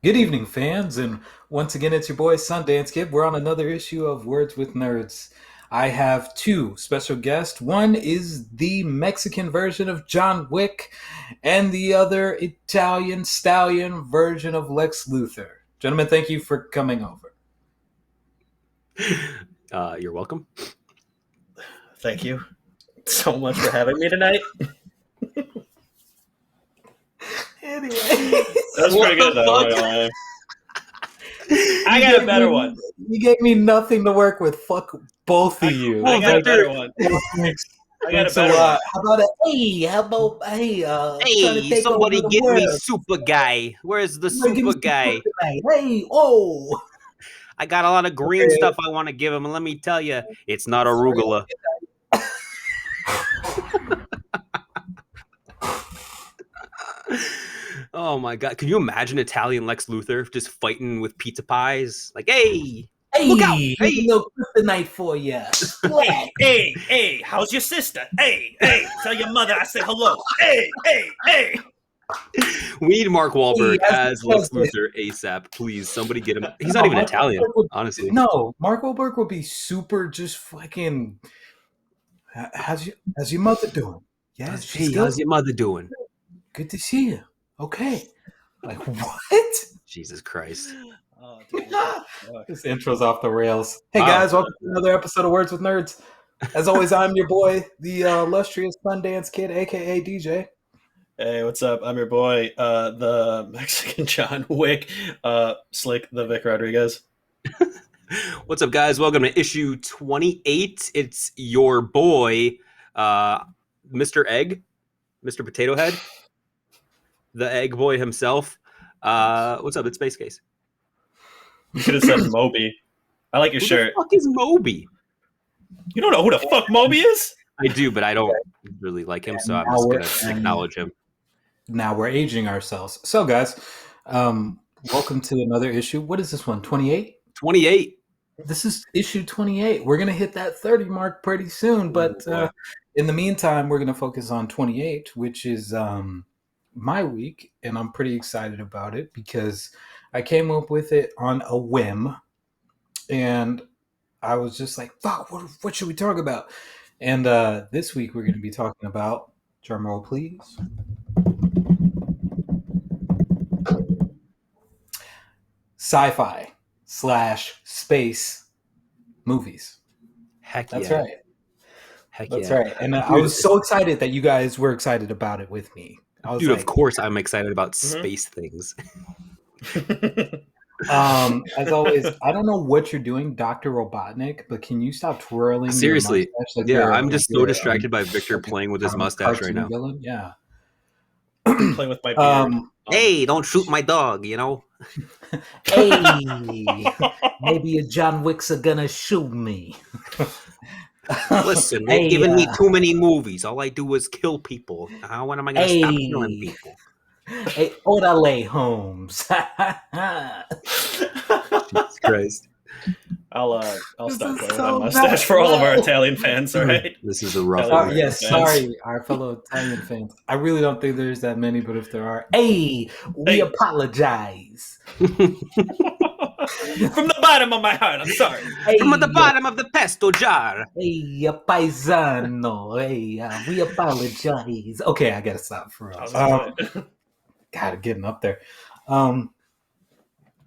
Good evening, fans, and once again, it's your boy Sundance Kid. We're on another issue of Words with Nerds. I have two special guests. One is the Mexican version of John Wick, and the other Italian stallion version of Lex Luthor. Gentlemen, thank you for coming over. You're welcome. Thank you so much for having me tonight. Anyway, That was pretty good, though. I'm not gonna lie. I got a better one. You gave me nothing to work with. Fuck both of you. I got a better one. I got a better one. How about hey, Hey, somebody get me Super Guy. Where's the Super Guy? Hey, oh. I got a lot of green stuff I want to give him, and let me tell you, it's not arugula. Oh my god! Can you imagine Italian Lex Luthor just fighting with pizza pies? Like, hey, look out! Hey, no kryptonite for you. Hey, how's your sister? Hey, tell your mother I said hello. Hey. We need Mark Wahlberg as Lex Luthor ASAP. Please, somebody get him. He's not even Italian, honestly. No, Mark Wahlberg would be super just fucking... How's your mother doing? Yes, hey, how's your mother doing? Good to see you. Okay. Like, what? Jesus Christ. Oh, dude. This intro's off the rails. Hey, guys, welcome to another episode of Words with Nerds. As always, I'm your boy, the illustrious Sundance Kid, a.k.a. DJ. Hey, what's up? I'm your boy, the Mexican John Wick, Slick the Vic Rodriguez. What's up, guys? Welcome to issue 28. It's your boy, Mr. Egg, Mr. Potato Head, the Egg Boy himself. What's up? It's Space Case. You should have said Moby. I like your shirt. Who the fuck is Moby? You don't know who the fuck Moby is? I do, but I don't really like him, so I'm just going to acknowledge him. Now we're aging ourselves. So, guys, welcome to another issue. What is this one, 28? 28. This is issue 28. We're going to hit that 30 mark pretty soon, but in the meantime, we're going to focus on 28, which is my week, and I'm pretty excited about it because I came up with it on a whim, and I was just like, fuck, what should we talk about? And this week we're going to be talking about, drum roll please, sci-fi / space movies. Heck That's yeah. right. That's yeah. right. And I was so excited that you guys were excited about it with me. Dude, of course I'm excited about space things. As always, I don't know what you're doing, Dr. Robotnik, but can you stop twirling? Seriously. Your I'm just so distracted by Victor playing with his mustache right now. Villain? Yeah. Playing with my beard. Hey, don't shoot my dog, you know? Hey, maybe your John Wicks are gonna shoot me. Listen, they're giving me too many movies. All I do is kill people. When am I going to stop killing people? Hey, Orale Holmes. Jesus Christ. I'll stop playing with my mustache for all of our Italian fans, all right? This is a rough one. Sorry, our fellow Italian fans. I really don't think there's that many, but if there are, we apologize. From the bottom of my heart, I'm sorry. From the bottom of the pesto jar. Hey, paisano. Hey, we apologize. Okay, I gotta stop for real. God, getting up there. You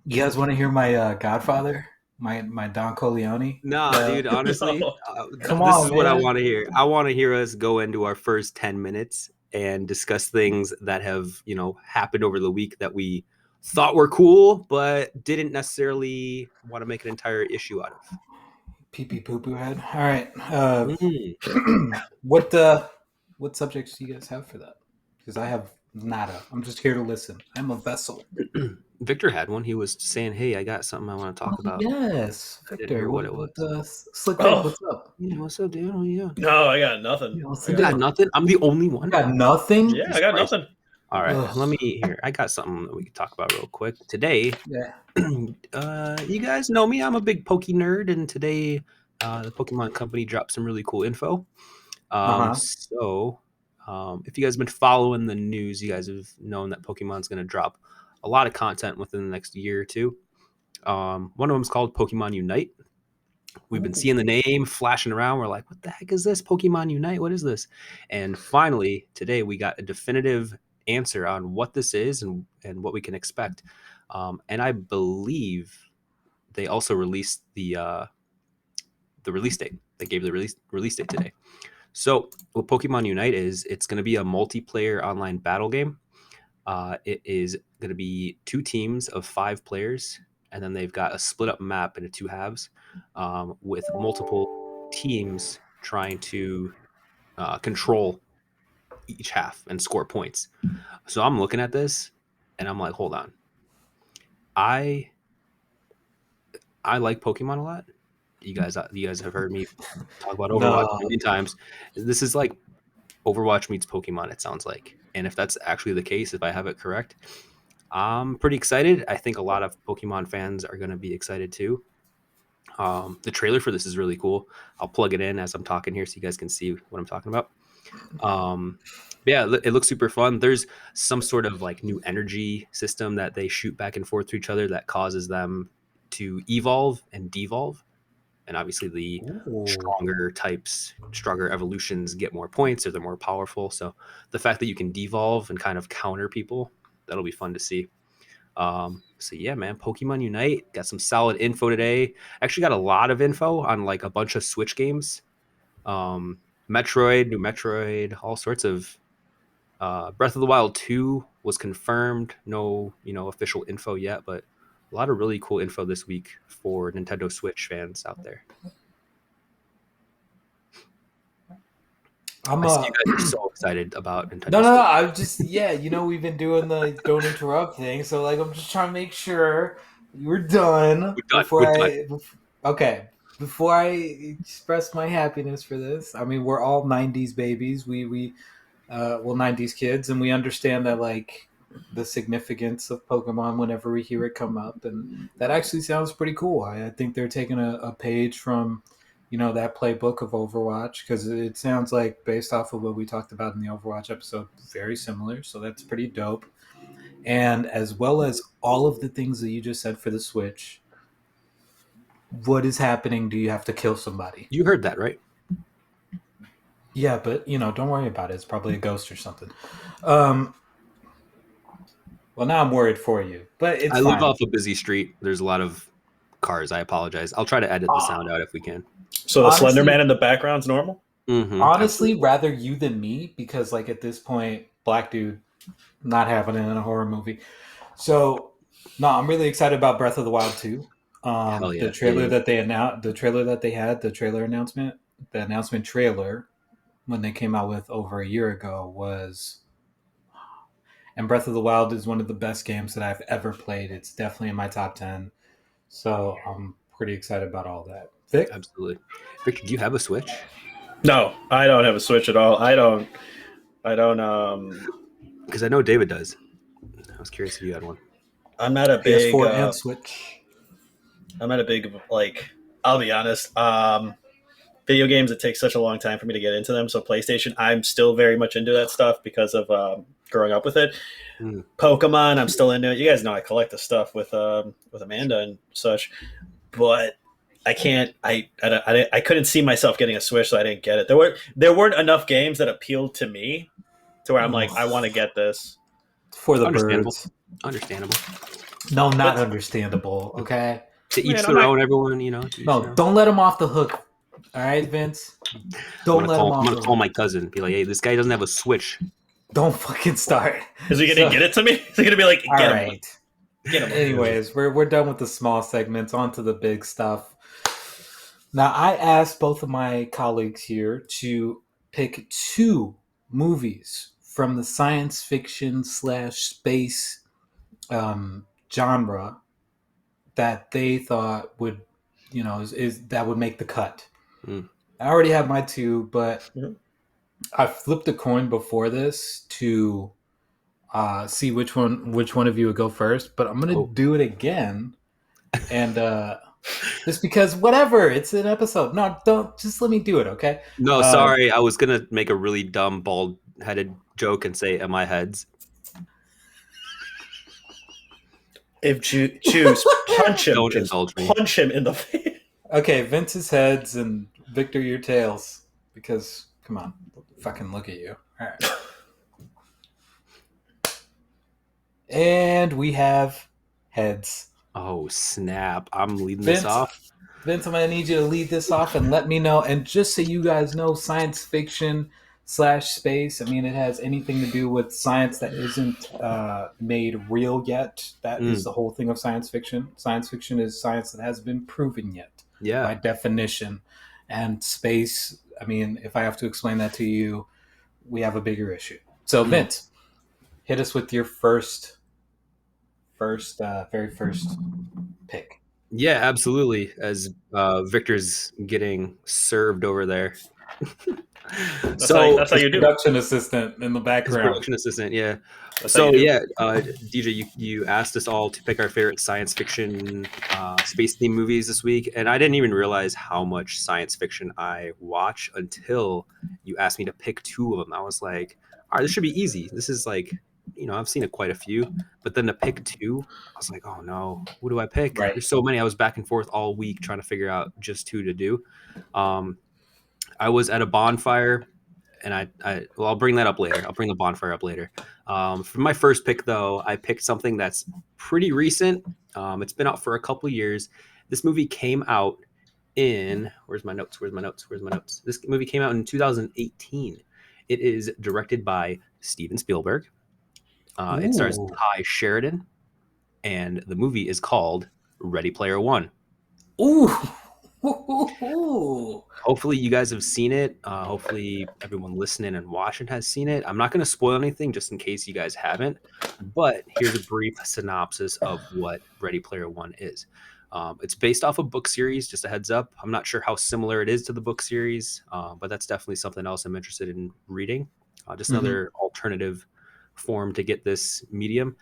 guys want to hear my Godfather? My Don Corleone? Nah, dude, honestly, come on, this is what I want to hear. I want to hear us go into our first 10 minutes and discuss things that have, happened over the week that we thought were cool, but didn't necessarily want to make an entire issue out of. Pee-pee poo-poo head. All right. What subjects do you guys have for that? Because I have nada. I'm just here to listen. I'm a vessel. Victor had one. He was saying, hey, I got something I want to talk about. Yes. Victor, what it was. Slick Vic, what's up? Yeah, what's up, dude? Oh, yeah. No, I got nothing. You got nothing? I'm the only one. You got nothing? Yeah, I got nothing. All right, let me hear. I got something that we can talk about real quick. Today, you guys know me. I'm a big Poke nerd, and today the Pokemon Company dropped some really cool info. So if you guys have been following the news, you guys have known that Pokemon's going to drop a lot of content within the next year or two. One of them is called Pokemon Unite. We've been seeing the name flashing around. We're like, what the heck is this? Pokemon Unite? What is this? And finally, today we got a definitive answer on what this is and what we can expect. And I believe they also released the release date. They gave the release date today. So what Pokemon Unite is, it's going to be a multiplayer online battle game. It is going to be 2 teams of 5 players, and then they've got a split up map into 2 halves with multiple teams trying to control each half and score points. So I'm looking at this and I'm like, hold on. I like Pokemon a lot. You guys have heard me talk about Overwatch No. many times. This is like Overwatch meets Pokemon, it sounds like. And if that's actually the case, if I have it correct, I'm pretty excited. I think a lot of Pokemon fans are going to be excited too. The trailer for this is really cool. I'll plug it in as I'm talking here so you guys can see what I'm talking about. Yeah, it looks super fun. There's some sort of like new energy system that they shoot back and forth to each other that causes them to evolve and devolve. And obviously the stronger types, stronger evolutions get more points or they're more powerful. So the fact that you can devolve and kind of counter people, that'll be fun to see. So yeah, man, Pokemon Unite got some solid info today. Actually got a lot of info on like a bunch of Switch games. Metroid, new Metroid, all sorts of Breath of the Wild 2 was confirmed. No, official info yet, but a lot of really cool info this week for Nintendo Switch fans out there. I see you guys are so excited about Nintendo No. Switch. I'm just we've been doing the don't interrupt thing, so like I'm just trying to make sure you're done okay. Before I express my happiness for this, I mean we're all '90s babies. We 90s kids, and we understand that like the significance of Pokemon whenever we hear it come up, and that actually sounds pretty cool. I think they're taking a page from that playbook of Overwatch, because it sounds like, based off of what we talked about in the Overwatch episode, very similar. So that's pretty dope. And as well as all of the things that you just said for the Switch, what is happening? Do you have to kill somebody? You heard that, right? Yeah, but don't worry about it. It's probably a ghost or something. Well, now I'm worried for you, but it's I fine. live off a busy street. There's a lot of cars. I apologize. I'll try to edit the sound out if we can. So the Slender Man in the background's normal? Mm-hmm, honestly, rather you than me, because like at this point, black dude not happening in a horror movie. So no, I'm really excited about Breath of the Wild 2. Hell yeah, The trailer dude. that they announced, the trailer that they had, the trailer announcement, the announcement trailer when they came out with over a year ago was. And Breath of the Wild is one of the best games that I've ever played. It's definitely in my top 10. So I'm pretty excited about all that. Vic? Absolutely. Victor, do you have a Switch? No, I don't have a Switch at all. I don't. Because I know David does. I was curious if you had one. I'm not a big PS4 and Switch. I'm not a big like. I'll be honest. Video games, it takes such a long time for me to get into them. So PlayStation, I'm still very much into that stuff because of growing up with it. Pokemon, I'm still into it. You guys know I collect the stuff with Amanda and such, but I can't. I couldn't see myself getting a Switch, so I didn't get it. There weren't enough games that appealed to me to where I'm like, I want to get this for the Understandable. birds. Understandable. No, not understandable. Okay. To each their own, everyone. No, don't let him off the hook. All right, Vince. I'm gonna call my cousin. Be like, hey, this guy doesn't have a Switch. Don't fucking start. Is he gonna get it to me? Is he gonna be like, get him? Get him. Anyways, we're done with the small segments. On to the big stuff. Now, I asked both of my colleagues here to pick 2 movies from the science fiction / space genre that they thought would, is that would make the cut. I already have my 2, but I flipped a coin before this to see which one of you would go first. But I'm gonna do it again, and just because whatever, it's an episode. No, don't just let me do it, okay? No, sorry, I was gonna make a really dumb bald-headed joke and say, "Am I heads?" If choose, punch him. Don't Just indulge me. punch him in the face. Okay, Vince's heads and Victor your tails. Because come on, fucking look at you. All right. And we have heads. Oh snap! I'm leading this off. Vince, I'm gonna need you to lead this off and let me know. And just so you guys know, science fiction / space. I mean, it has anything to do with science that isn't made real yet. That is the whole thing of science fiction. Science fiction is science that hasn't been proven yet, by definition. And space. I mean, if I have to explain that to you, we have a bigger issue. So, Vince, hit us with your very first pick. Yeah, absolutely. As Victor's getting served over there. That's how you do. Production assistant in the background. Production assistant, yeah. That's So yeah, DJ, you asked us all to pick our favorite science fiction space theme movies this week, and I didn't even realize how much science fiction I watch until you asked me to pick two of them. I was like, all right, this should be easy. This is like, I've seen quite a few, but then to pick two, I was like, oh no, what do I pick? Right. There's so many. I was back and forth all week trying to figure out just two to do. I was at a bonfire, and I'll bring that up later. I'll bring the bonfire up later. For my first pick, though, I picked something that's pretty recent. It's been out for a couple years. This movie came out in where's my notes? This movie came out in 2018. It is directed by Steven Spielberg. It stars Ty Sheridan, and the movie is called Ready Player One. Ooh. Hopefully you guys have seen it. Hopefully everyone listening and watching has seen it. I'm not going to spoil anything just in case you guys haven't, but here's a brief synopsis of what Ready Player One is. It's based off a book series, just a heads up. I'm not sure how similar it is to the book series, but that's definitely something else I'm interested in reading. Just another alternative form to get this medium.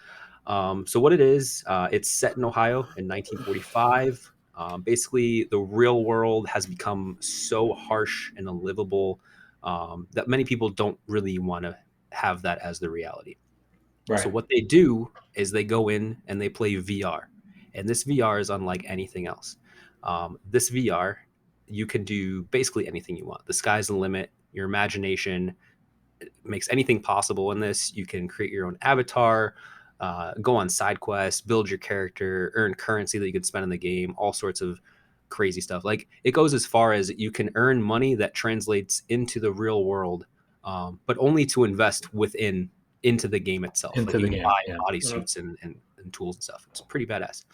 So what it is, it's set in Ohio in 1945. Basically, the real world has become so harsh and unlivable that many people don't really want to have that as the reality. Right. So what they do is they go in and they play VR. And this VR is unlike anything else. This VR, you can do basically anything you want. The sky's the limit. Your imagination makes anything possible in this. You can create your own avatar, go on side quests, build your character, earn currency that you can spend in the game, all sorts of crazy stuff. Like, it goes as far as you can earn money that translates into the real world, but only to invest into the game itself. You can buy bodysuits and tools and stuff. It's pretty badass.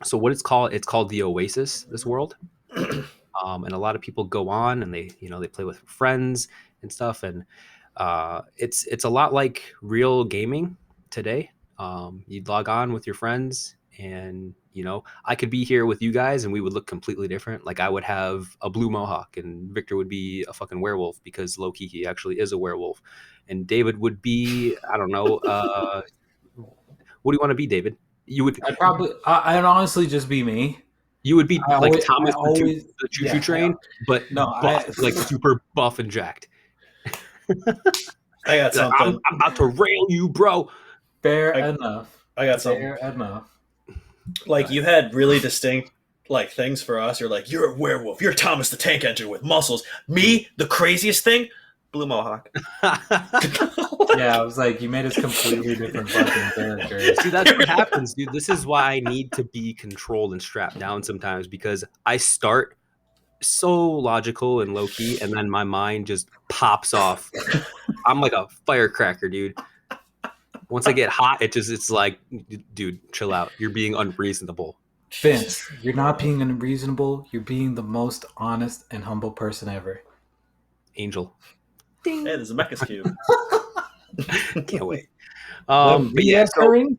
So what it's called the Oasis, this world. And a lot of people go on and they play with friends and stuff, and it's a lot like real gaming today. You'd log on with your friends, and I could be here with you guys and we would look completely different. Like, I would have a blue mohawk and Victor would be a fucking werewolf, because low-key he actually is a werewolf, and David would be, I don't know, what do you want to be, David? I'd honestly just be me. You would be Thomas the choo-choo train, but like super buff and jacked. I got something. I'm about to rail you, bro. Fair enough. I got something. Fair enough. Like, you had really distinct things for us. You're like, you're a werewolf. You're Thomas the Tank Engine with muscles. Me, the craziest thing, blue mohawk. Yeah, I was like, you made us completely different fucking characters. See, that's what happens, dude. This is why I need to be controlled and strapped down sometimes, because I start so logical and low-key, and then my mind just pops off. I'm like a firecracker, dude. Once I get hot, it's like, dude, chill out. You're being unreasonable. Vince, you're not being unreasonable. You're being the most honest and humble person ever. Angel. Hey, there's a Mechas cube. Can't wait. But yeah,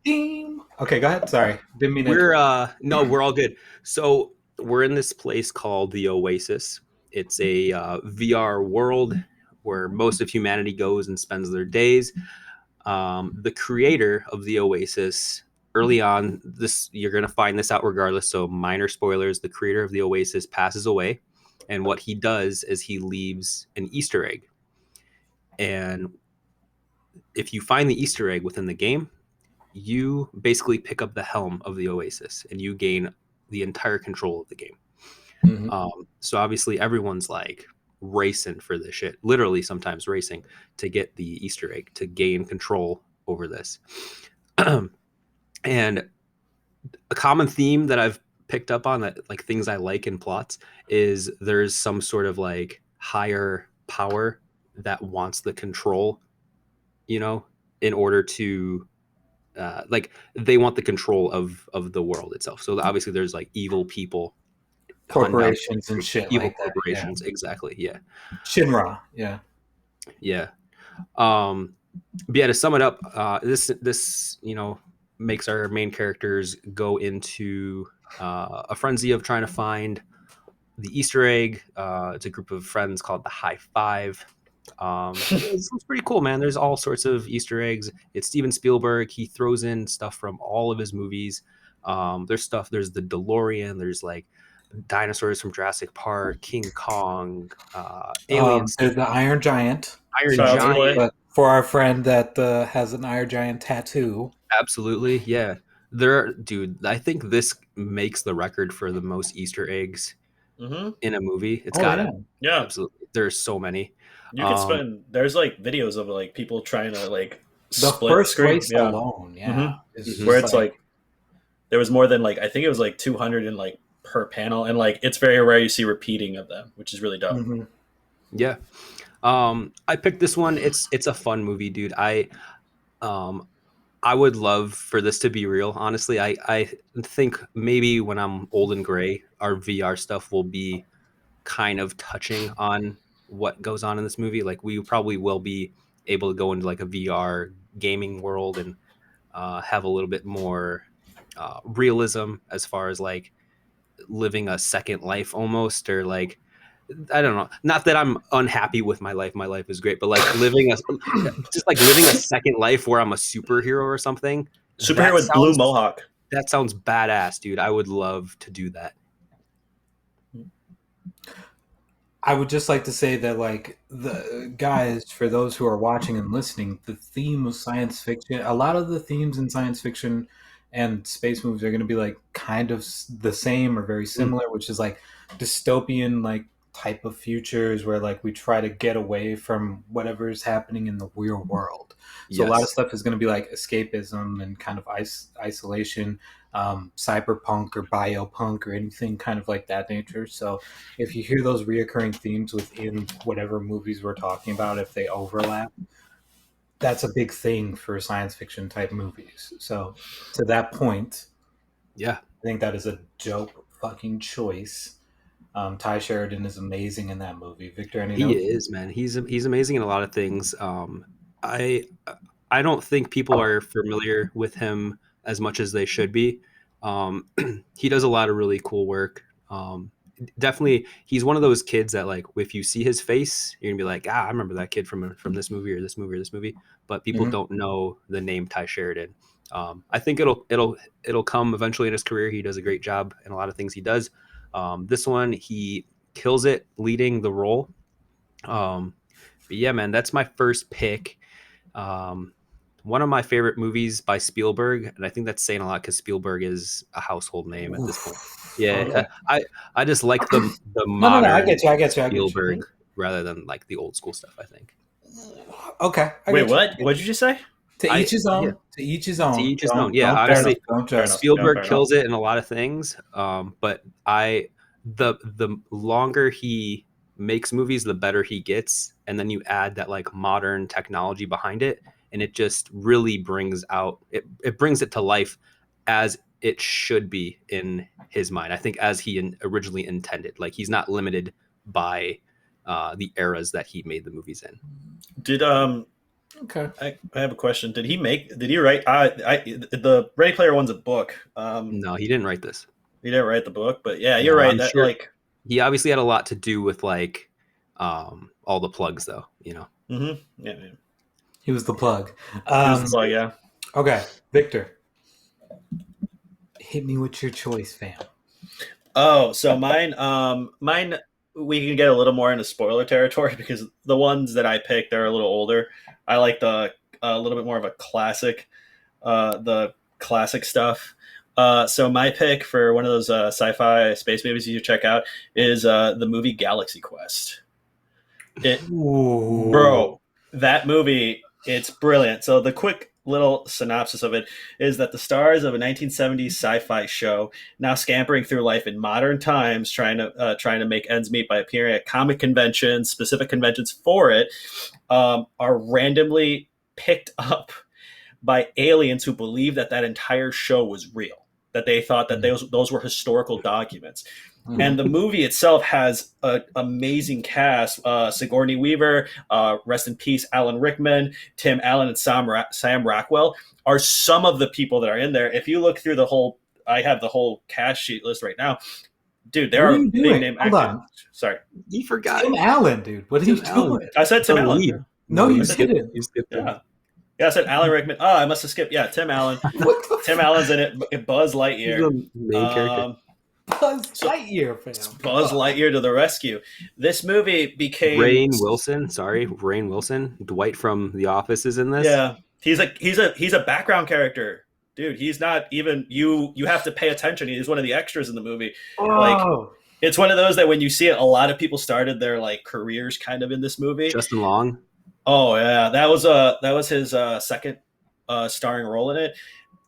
team. Okay, go ahead. Sorry, didn't mean to. No, we're all good. So we're in this place called the Oasis. It's a VR world where most of humanity goes and spends their days. The creator of the Oasis, early on, you're going to find this out regardless, so minor spoilers, the creator of the Oasis passes away, and what he does is he leaves an Easter egg. And if you find the Easter egg within the game, you basically pick up the helm of the Oasis and you gain the entire control of the game. Mhm. So obviously everyone's like racing for this shit, literally sometimes racing to get the Easter egg to gain control over this. And a common theme that I've picked up on, that like things I like in plots, is there's some sort of like higher power that wants the control, you know, in order to like they want the control of the world itself. So obviously there's like evil people hunting down Corporations and shit evil like that. Yeah. corporations. Exactly. Yeah. Shinra. Yeah. Yeah. But yeah, to sum it up, this makes our main characters go into a frenzy of trying to find the Easter egg. It's a group of friends called the High Five. It's pretty cool, man. There's all sorts of Easter eggs. It's Steven Spielberg. He throws in stuff from all of his movies. There's stuff. There's the DeLorean. There's like dinosaurs from Jurassic Park, King Kong, aliens, There's the Iron Giant. Iron Child's Play. Giant. But for our friend that has an Iron Giant tattoo. Absolutely, yeah. Dude, I think this makes the record for the most Easter eggs Mm-hmm. in a movie. It's Oh gotta. yeah. Yeah, Absolutely. There's so many. you could Um, spend. There's like videos of like people trying to like The split first screen. race Yeah, alone, yeah, Mhm. is Mhm. just where it's like there was more than like I think it was like 200 in like per panel, and like it's very rare you see repeating of them, which is really dope. Mhm. yeah. I picked this one. It's a fun movie, dude. Um I would love for this to be real. Honestly, I think maybe when I'm old and gray, our VR stuff will be kind of touching on what goes on in this movie. Like we probably will be able to go into like a VR gaming world and have a little bit more realism as far as like living a second life almost, or like I don't know. Not that I'm unhappy with my life. My life is great, but like living a second life where I'm a superhero or something. Superhero with blue mohawk. That sounds badass, dude. I would love to do that. I would just like to say that, like, the guys, for those who are watching and listening, the theme of science fiction, a lot of the themes in science fiction and space movies are going to be like kind of the same or very similar, which is like dystopian, like type of futures where like we try to get away from whatever is happening in the real world. So a lot of Yes. stuff is going to be like escapism and kind of isolation, cyberpunk or biopunk or anything kind of like that nature. So if you hear those reoccurring themes within whatever movies we're talking about, if they overlap, that's a big thing for science fiction type movies. So to that point, Yeah. I think that is a dope fucking choice. Ty Sheridan is amazing in that movie. Victor, any He notes? is, man. He's amazing in a lot of things. I I don't think people are familiar with him as much as they should be. Um, he does a lot of really cool work. Definitely, he's one of those kids that like if you see his face, you're gonna be like, I remember that kid from this movie or this movie or this movie. But people Mhm. don't know the name Ty Sheridan. I think it'll come eventually in his career. He does a great job in a lot of things he does. This one, he kills it leading the role. Um, but yeah, man, that's my first pick. Um, One of my favorite movies by Spielberg, and I think that's saying a lot because Spielberg is a household name at this point. Oof. Yeah, Okay. I just like the No. I modern get you. I get you. I get Spielberg you. rather than like the old school stuff. I think. Okay. I Wait, get you. what? What did you just say? To I each his Yeah, own. To each his to own. each his own. Yeah, Don't Fair judge. enough. honestly, Don't Fair judge. enough. Yeah, Spielberg fair enough. kills it in a lot of things. But the longer he makes movies, the better he gets, and then you add that like modern technology behind it, and it just really brings out it brings it to life as it should be in his mind. I think as he originally intended. Like he's not limited by the eras that he made the movies in. Did Okay. I have a question. Did he make? Did he write? The Ready Player One's a book. No, he didn't write this. He didn't write the book, but yeah, you're No, right. I'm That sure like, he obviously had a lot to do with like all the plugs though, you know. yeah. He was the plug. He was the plug, yeah. Okay. Victor, hit me with your choice, fam. Oh, so mine. We can get a little more into spoiler territory because the ones that I picked are a little older. I like the a little bit more of a classic. the classic stuff. So my pick for one of those sci-fi space movies you should check out is the movie Galaxy Quest. Bro, that movie, it's brilliant. So the quick little synopsis of it is that the stars of a 1970s sci-fi show, now scampering through life in modern times, trying to make ends meet by appearing at comic conventions, specific conventions for it, are randomly picked up by aliens who believe that entire show was real, that they thought that those were historical documents. And the movie itself has an amazing cast. Sigourney Weaver, rest in peace, Alan Rickman, Tim Allen, and Sam Rockwell are some of the people that are in there. If you look through I have the whole cast sheet list right now. Dude, there are big name actors. On. Sorry. You forgot. Tim Allen, dude. What are you doing? I said Tim Allen. No, you didn't. You skipped him. Yeah, I said Alan Rickman. Oh, I must have skipped. Yeah, Tim Allen. Tim Allen's in it. Buzz Lightyear. He's the main character. Buzz Lightyear, fam. Buzz Lightyear to the rescue. This movie became Rainn Wilson. Dwight from The Office is in this. Yeah, he's a background character, dude. He's not even you. You have to pay attention. He's one of the extras in the movie. Oh. Like, it's one of those that when you see it, a lot of people started their like careers kind of in this movie. Justin Long. Oh yeah, that was his second starring role in it,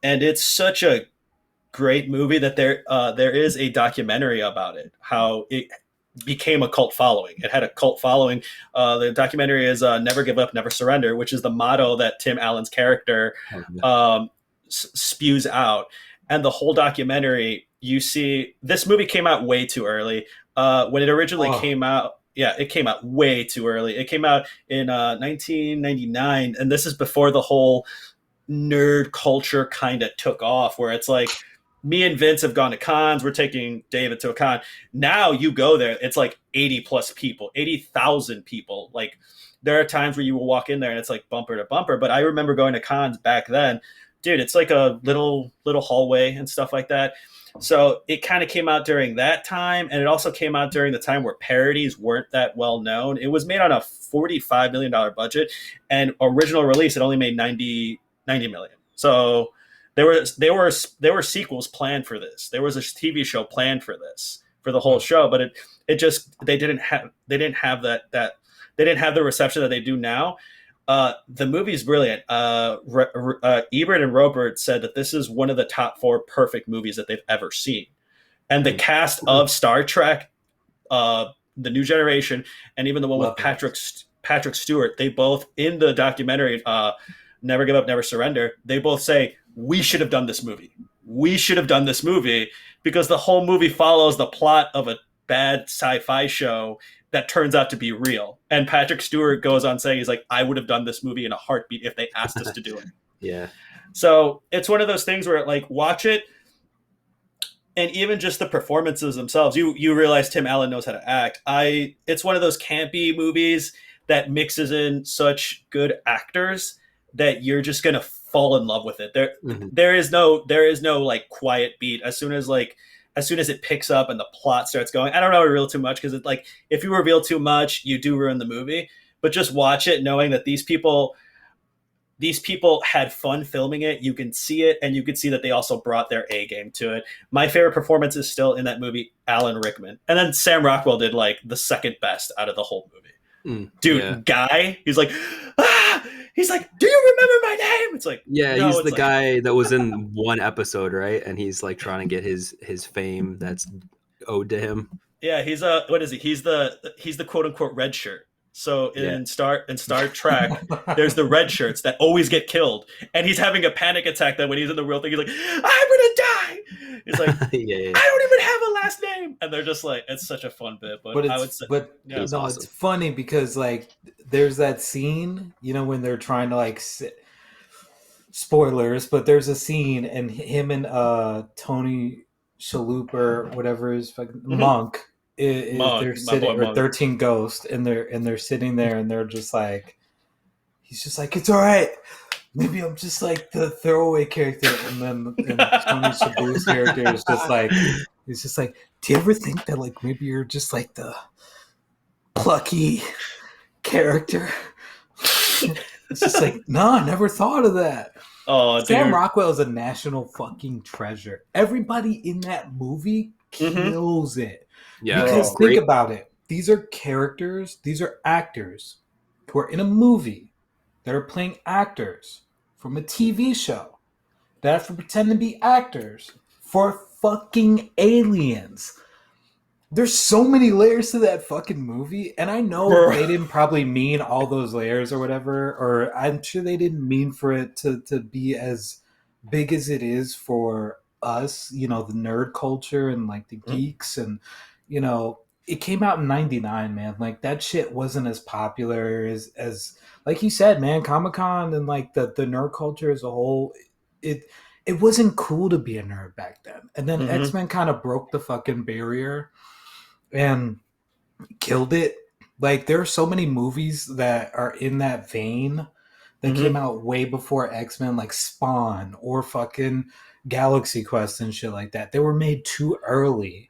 and it's such a great movie that there is a documentary about it, how it became a cult following. It had a cult following. The documentary is Never Give Up, Never Surrender, which is the motto that Tim Allen's character spews out. And the whole documentary, you see, this movie came out way too early. When it originally came out, it came out way too early. It came out in 1999, and this is before the whole nerd culture kind of took off, where it's like, me and Vince have gone to cons. We're taking David to a con. Now you go there, it's like 80 plus people, 80,000 people. Like, there are times where you will walk in there and it's like bumper to bumper. But I remember going to cons back then, dude, it's like a little hallway and stuff like that. So it kind of came out during that time. And it also came out during the time where parodies weren't that well known. It was made on a $45 million budget, and original release, it only made 90 million. So there were sequels planned for this. There was a TV show planned for this, for the whole show, but it just they didn't have the reception that they do now. The movie's brilliant. Ebert and Robert said that this is one of the top 4 perfect movies that they've ever seen, and the cast of Star Trek, the New Generation, and even the one with Patrick Stewart, they both, in the documentary Never Give Up, Never Surrender, they both say, we should have done this movie. We should have done this movie, because the whole movie follows the plot of a bad sci-fi show that turns out to be real. And Patrick Stewart goes on saying, he's like, I would have done this movie in a heartbeat if they asked us to do it. Yeah. So it's one of those things where, like, watch it, and even just the performances themselves, you realize Tim Allen knows how to act. It's one of those campy movies that mixes in such good actors that you're just gonna fall in love with it. There is no like quiet beat. As soon as it picks up and the plot starts going, I don't know, reveal too much, because it's like, if you reveal too much, you do ruin the movie. But just watch it knowing that these people had fun filming it. You can see it, and you can see that they also brought their A game to it. My favorite performance is still in that movie, Alan Rickman, and then Sam Rockwell did like the second best out of the whole movie. Dude, Guy, he's like, he's like, do you remember my name? It's like, yeah, no, he's the guy that was in one episode, right? And he's like trying to get his fame that's owed to him. Yeah, he's what is he? He's the quote unquote red shirt. So in Star Trek, there's the red shirts that always get killed, and he's having a panic attack that when he's in the real thing, he's like, I'm gonna die. He's like, I don't even have a last name, and they're just like, it's such a fun bit. But I would say, awesome. It's funny because like there's that scene, when they're trying to like spoilers, but there's a scene, and him and Tony Shalhoub or whatever his fucking Monk. They're sitting, or 13 Ghost, and they're sitting there, and they're just like, he's just like, it's all right, maybe I'm just like the throwaway character, and then Tony Shalhoub's character is just like, he's just like, do you ever think that like maybe you're just like the plucky character? It's just like, no, I never thought of that. Oh, Sam dude. Rockwell is a national fucking treasure. Everybody in that movie Mm-hmm. kills it. Yeah, Because he's Bro. think great. about it. These are characters, these are actors who are in a movie that are playing actors from a TV show that have to pretend to be actors for fucking aliens. There's so many layers to that fucking movie, and I know Bro. they didn't probably mean all those layers or whatever, or I'm sure they didn't mean for it to be as big as it is for us, you know, the nerd culture and like the geeks, and you know, it came out in '99, man. Like that shit wasn't as popular as like you said, man. Comic Con and like the nerd culture as a whole, it it wasn't cool to be a nerd back then. And then Mm-hmm. X-Men kind of broke the fucking barrier and killed it. Like there are so many movies that are in that vein that Mm-hmm. came out way before X-Men, like Spawn or fucking Galaxy Quest and shit like that. They were made too early.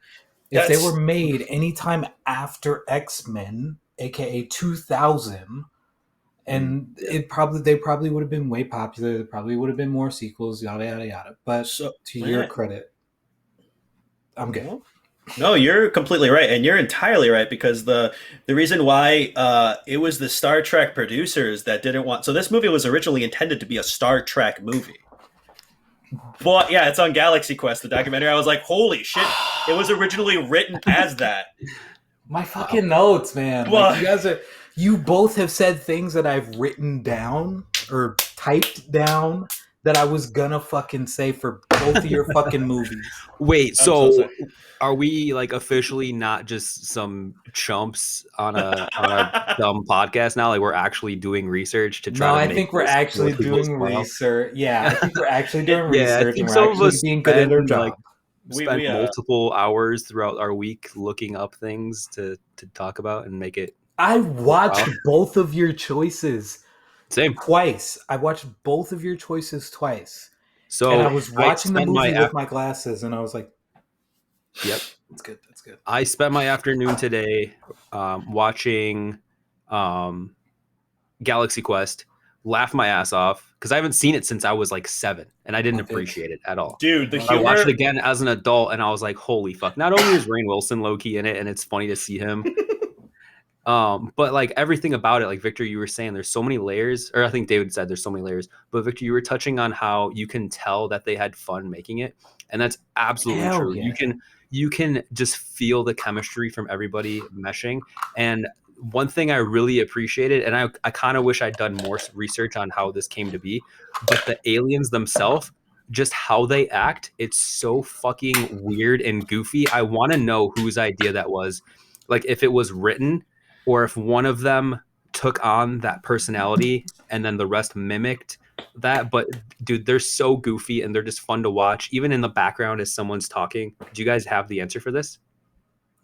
If they were That's made anytime after X-Men, aka 2000, and Yeah. they probably would have been way popular. There probably would have been more sequels, yada yada yada. But so to your yeah. credit, I'm good. No, you're completely right, and you're entirely right because the reason why it was the Star Trek producers that didn't want. So this movie was originally intended to be a Star Trek movie, but yeah, it's on Galaxy Quest, the documentary. I was like, holy shit! It was originally written as that. My fucking notes, man. Like Well, you both have said things that I've written down or typed down that I was gonna fucking say for both of your fucking movies. Wait, I'm so sorry. so are we like officially not just some chumps on a dumb podcast now? Like we're actually doing research to try No, to I make think we're this actually more people's doing tomorrow. research. Yeah, I think we're actually doing Yeah, I research and think we're some of actually us being good at our spend like job. we multiple hours throughout our week looking up things to talk about and make it I watched wow. both of your choices Same. twice. I watched both of your choices twice. And I So was I watching the spent my movie with my glasses and I was like, yep. that's good, that's good. I spent my afternoon today watching Galaxy Quest, laughed my ass off because I haven't seen it since I was like 7, and I didn't Love it. appreciate it at all. dude, the Love I it. watched it humor. again as an adult, and I was like, "Holy fuck!" Not only is Rainn Wilson low key in it, and it's funny to see him, but like everything about it, like Victor, you were saying, there's so many layers, or I think David said there's so many layers. But Victor, you were touching on how you can tell that they had fun making it, and that's absolutely Hell true. yeah. You can just feel the chemistry from everybody meshing. And one thing I really appreciated, and I kind of wish I'd done more research on how this came to be, but the aliens themselves, just how they act, it's so fucking weird and goofy. I want to know whose idea that was. Like if it was written or if one of them took on that personality and then the rest mimicked that. But dude, they're so goofy and they're just fun to watch, even in the background as someone's talking. Do you guys have the answer for this?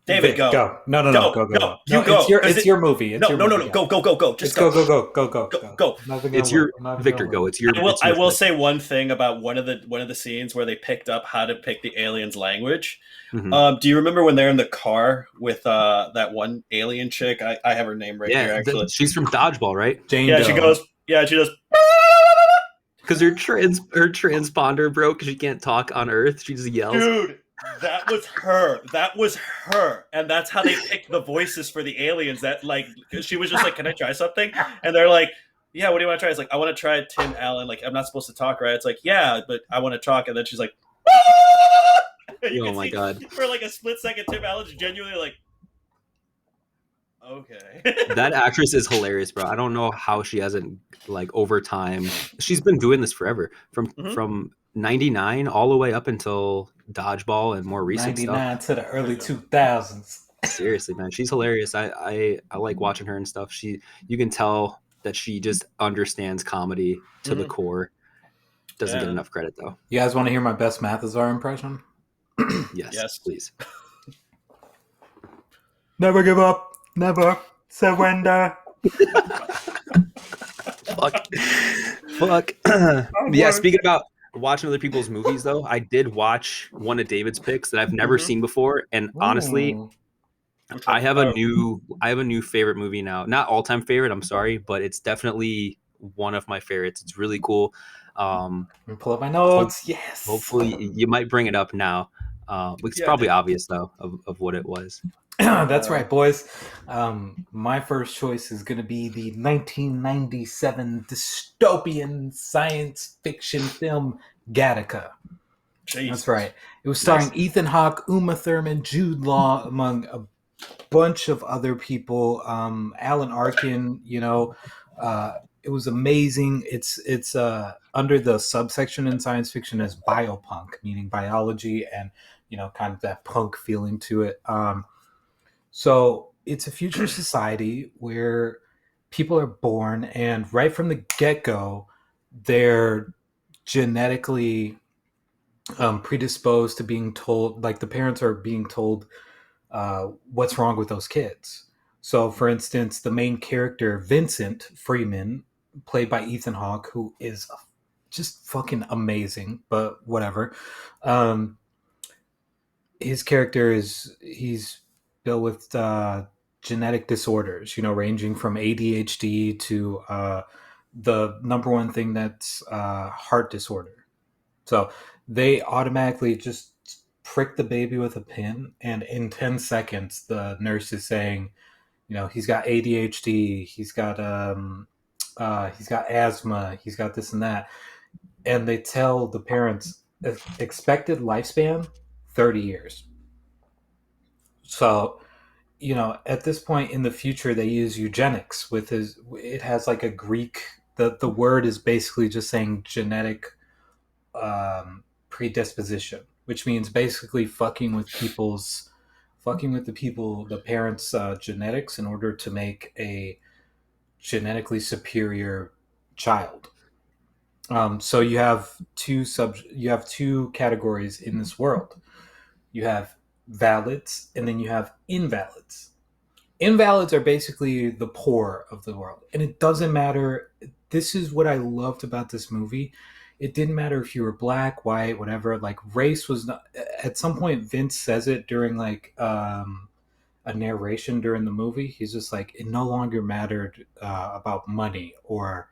David, Vic, go. go. No, Go. go. No, No, you go. it's your movie. It's No, your no, no, movie. no. Go, go, go, go. Just It's go. go. Go. I'm not even It's gonna your wait. I'm not even Victor. gonna Go. wait. It's your. I will flick. say one thing about one of the scenes where they picked up how to pick the aliens' language. Mhm. Do you remember when they're in the car with that one alien chick? I have her name right here Yeah, actually. she's from Dodgeball, right? Jane Yeah, Doe. she goes. Yeah, she does. Because her transponder broke. She can't talk on Earth. She just yells. Dude, that was her. That was her. And that's how they picked the voices for the aliens. That like she was just like, "Can I try something?" And they're like, "Yeah, what do you want to try?" It's like, "I want to try Tim Allen." Like, I'm not supposed to talk, right? It's like, "Yeah, but I want to talk." And then she's like, and you Oh can my see god. for like a split second, Tim Allen's genuinely like, "Okay." That actress is hilarious, bro. I don't know how she hasn't like over time. She's been doing this forever Mhm. from 99 all the way up until Dodgeball and more recent stuff. 99 to the early 2000s. Seriously, man, she's hilarious. I like watching her and stuff. You can tell that she just understands comedy to the core. Doesn't get Yeah. enough credit though. You guys want to hear my best Mathazar impression? Yes, Yes. please. Never give up. Never surrender. Fuck. Yeah, speaking about watching other people's movies though, I did watch one of David's picks that I've never seen before, and honestly, Ooh. I have a new favorite movie now. Not all-time favorite, I'm sorry, but it's definitely one of my favorites. It's really cool. Pull up my Hope, notes. Yes. hopefully, you might bring it up now. It's Yeah. probably obvious though of what it was. That's right, boys. My first choice is going to be the 1997 dystopian science fiction film Gattaca. Jesus. That's right. It was Nice. starring Ethan Hawke, Uma Thurman, Jude Law, among a bunch of other people. Alan Arkin, it was amazing. It's under the subsection in science fiction as biopunk, meaning biology and kind of that punk feeling to it. So it's a future society where people are born, and right from the get go, they're genetically predisposed to being told, like the parents are being told what's wrong with those kids. So, for instance, the main character, Vincent Freeman, played by Ethan Hawke, who is just fucking amazing, but whatever. Um, his character he's built with genetic disorders, ranging from ADHD to the number one thing that's heart disorder. So they automatically just prick the baby with a pin, and in 10 seconds, the nurse is saying, he's got ADHD, he's got asthma, he's got this and that, and they tell the parents expected lifespan 30 years. So at this point in the future, they use eugenics with his. It has like a Greek. The word is basically just saying genetic predisposition, which means basically fucking with the parents' genetics in order to make a genetically superior child. So you have two categories in this world. You have valids, and then you have invalids. Invalids are basically the poor of the world, and it doesn't matter. This is what I loved about this movie. It didn't matter if you were black, white, whatever. Like race was not. At some point, Vince says it during like a narration during the movie. He's just like, it no longer mattered about money or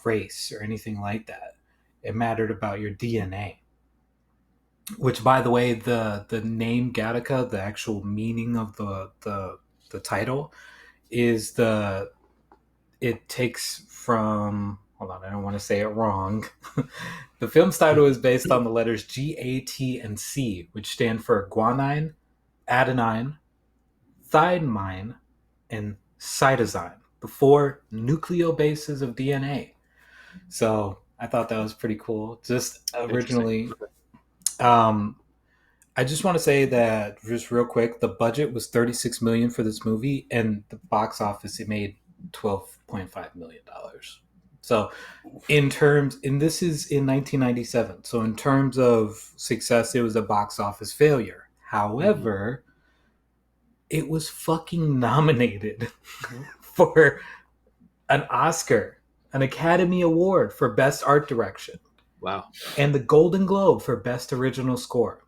race or anything like that. It mattered about your DNA. Which, by the way, the name Gattaca, the actual meaning of the title, is it takes from, hold on, I don't want to say it wrong. The film's title is based on the letters G, A, T, and C, which stand for guanine, adenine, thymine, and cytosine, the four nucleobases of DNA. So I thought that was pretty cool. Just Interesting. originally, um, I just want to say that just real quick, the budget was 36 million for this movie, and the box office it made 12.5 million dollars. So, and this is in 1997. So, in terms of success, it was a box office failure. However, it was fucking nominated for an Oscar, an Academy Award for Best Art Direction, Wow. and the Golden Globe for Best Original Score.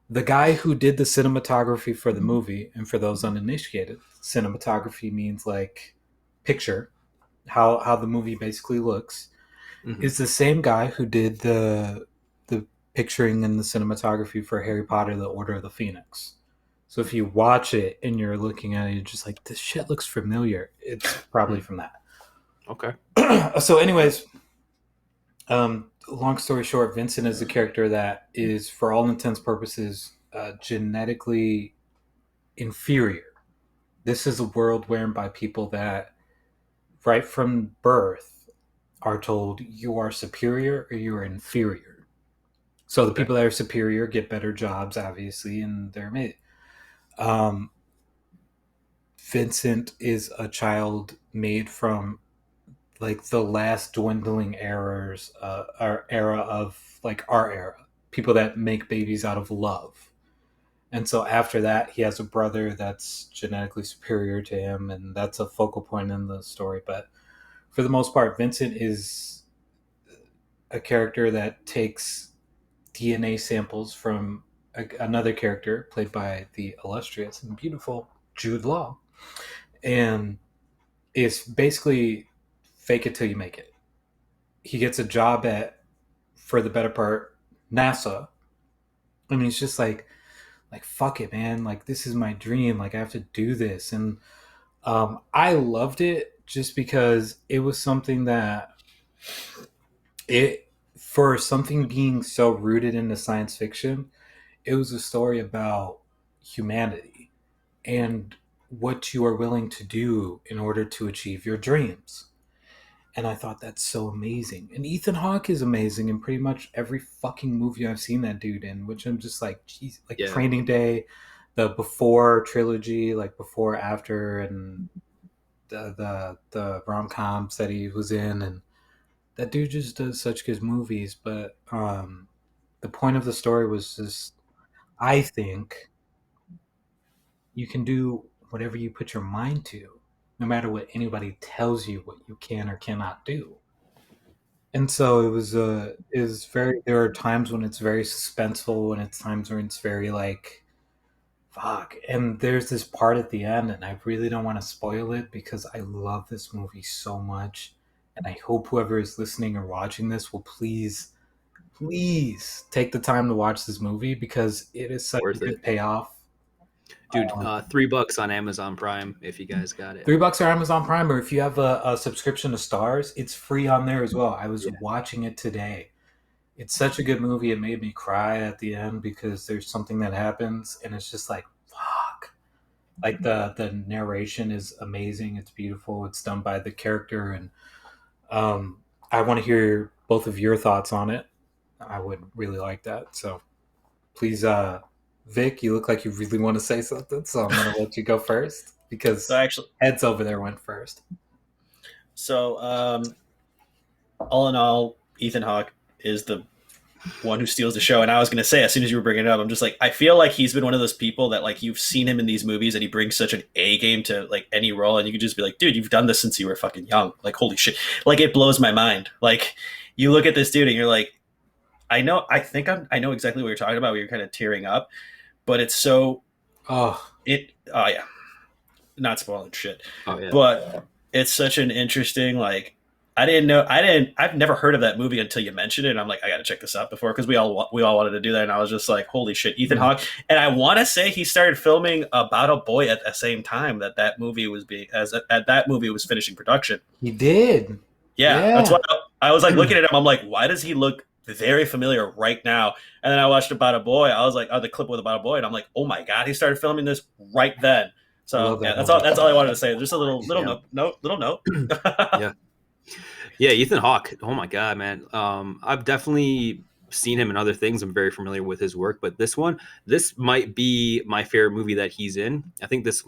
The guy who did the cinematography for the movie, and for those uninitiated, cinematography means like picture, how the movie basically looks, is the same guy who did the picturing and the cinematography for Harry Potter: The Order of the Phoenix. So if you watch it and you're looking at it, you're just like, this shit looks familiar. It's probably from that. Okay. So, anyways, long story short, Vincent is a character that is, for all intents purposes, genetically inferior. This is a world whereby people that, right from birth, are told you are superior or you are inferior. So the people that are superior get better jobs, obviously, and they're made. Um, Vincent is a child made from like the last dwindling our era of like our era, people that make babies out of love. And so after that, he has a brother that's genetically superior to him, and that's a focal point in the story. But for the most part, Vincent is a character that takes DNA samples from another character played by the illustrious and beautiful Jude Law, and is basically fake it till you make it. he gets a job at, for the better part, NASA. And he's just like fuck it, man. Like this is my dream. Like I have to do this. And I loved it just because it was something that it for something being so rooted into science fiction, it was a story about humanity and what you are willing to do in order to achieve your dreams. And I thought that's so amazing. And Ethan Hawke is amazing in pretty much every fucking movie I've seen that dude in, which I'm just like, geez, like Yeah. Training Day, the Before trilogy, like Before, After, and the rom coms that he was in, and that dude just does such good movies. But the point of the story was just, I think you can do whatever you put your mind to, no matter what anybody tells you what you can or cannot do. And so it was very, there are times when it's very suspenseful and it's times when it's very like fuck. And there's this part at the end, and I really don't want to spoil it because I love this movie so much. And I hope whoever is listening or watching this will please take the time to watch this movie because it is such a Worth good it. payoff. Dude, $3 on Amazon Prime if you guys got it. $3 or Amazon Prime, or if you have a subscription to Stars, it's free on there as well. I was watching it today. It's such a good movie. It made me cry at the end because there's something that happens, and it's just like, fuck. Like the narration is amazing. It's beautiful. It's done by the character, and I want to hear both of your thoughts on it. I would really like that. So please, Vic, you look like you really want to say something, so I'm going to let you go first because So actually, Heads over there went first. so all in all, Ethan Hawke is the one who steals the show. And I was going to say, as soon as you were bringing it up, I'm just like, I feel like he's been one of those people that like you've seen him in these movies and he brings such an A game to like any role. And you could just be like, dude, you've done this since you were fucking young. Like, holy shit. Like it blows my mind. Like you look at this dude and you're like, I know exactly what you're talking about. Where you're kind of tearing up, but it's so, oh yeah, not spoiling shit. Oh yeah. But it's such an interesting, like, I've never heard of that movie until you mentioned it. And I'm like, I got to check this out before. Cause we all wanted to do that. And I was just like, holy shit, Ethan Hawke. And I want to say he started filming About a Boy at the same time that movie was finishing production. He did. Yeah. That's why I was like looking at him. I'm like, why does he look very familiar right now? And then I watched About a Boy. I was like, the clip with About a Boy. And I'm like, oh my God, he started filming this right then. So yeah, that's all I wanted to say. Just a little note. Yeah, Ethan Hawke. Oh my God, man. I've definitely seen him in other things. I'm very familiar with his work, but this might be my favorite movie that he's in. I think this,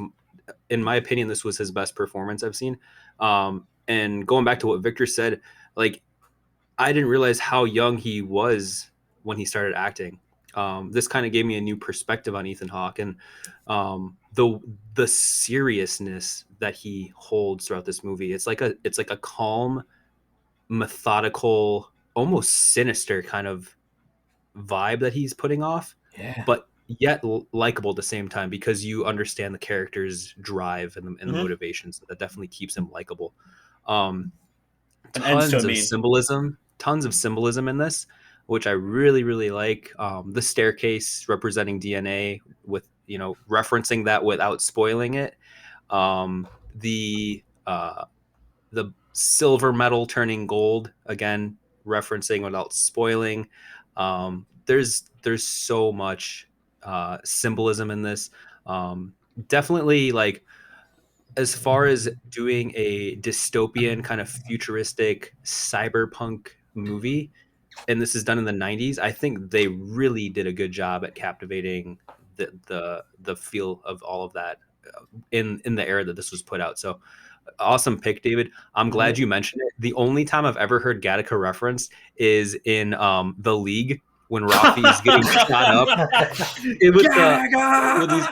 in my opinion, this was his best performance I've seen. And going back to what Victor said, like, I didn't realize how young he was when he started acting. This kind of gave me a new perspective on Ethan Hawke and the seriousness that he holds throughout this movie. It's like a calm, methodical, almost sinister kind of vibe that he's putting off, but yet likable at the same time because you understand the character's drive and the motivations. That definitely keeps him likable. Tons of symbolism in this, which I really, really like. The staircase representing DNA with, referencing that without spoiling it. The silver metal turning gold, again, referencing without spoiling. There's so much symbolism in this. Definitely, like, as far as doing a dystopian kind of futuristic cyberpunk movie, and this is done in the 90s, I think they really did a good job at captivating the feel of all of that in the era that this was put out. So awesome pick, David. I'm glad you mentioned it. The only time I've ever heard Gattaca referenced is in The League when Rafi's getting shot up.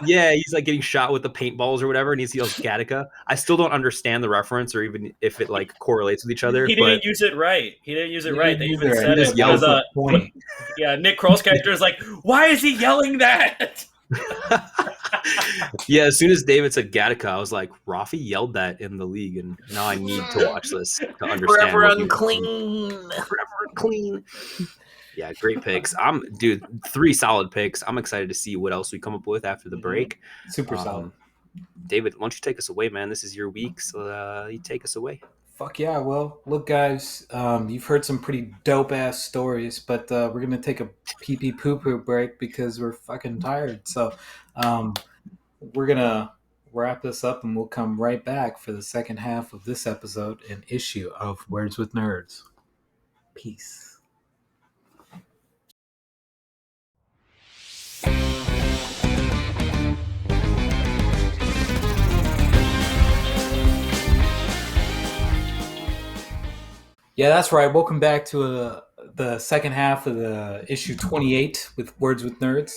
He's like getting shot with the paintballs or whatever, and he yells Gattaca. I still don't understand the reference or even if it like correlates with each other. He didn't use it right. They even said it because Nick Kroll's character is like, why is he yelling that? Yeah, as soon as David said Gattaca, I was like, Rafi yelled that in the league, and now I need to watch this to understand Forever what he was saying. unclean. Forever clean. Yeah, great picks. Dude, 3 solid picks. I'm excited to see what else we come up with after the break. Super solid. David, why don't you take us away, man? This is your week, so you take us away. Fuck yeah. Well, look, guys, you've heard some pretty dope ass stories, but we're going to take a pee pee poo poo break because we're fucking tired. So we're going to wrap this up and we'll come right back for the second half of this episode and issue of Words with Nerds. Peace. Yeah, that's right. Welcome back to the second half of the issue 28 with Words with Nerds.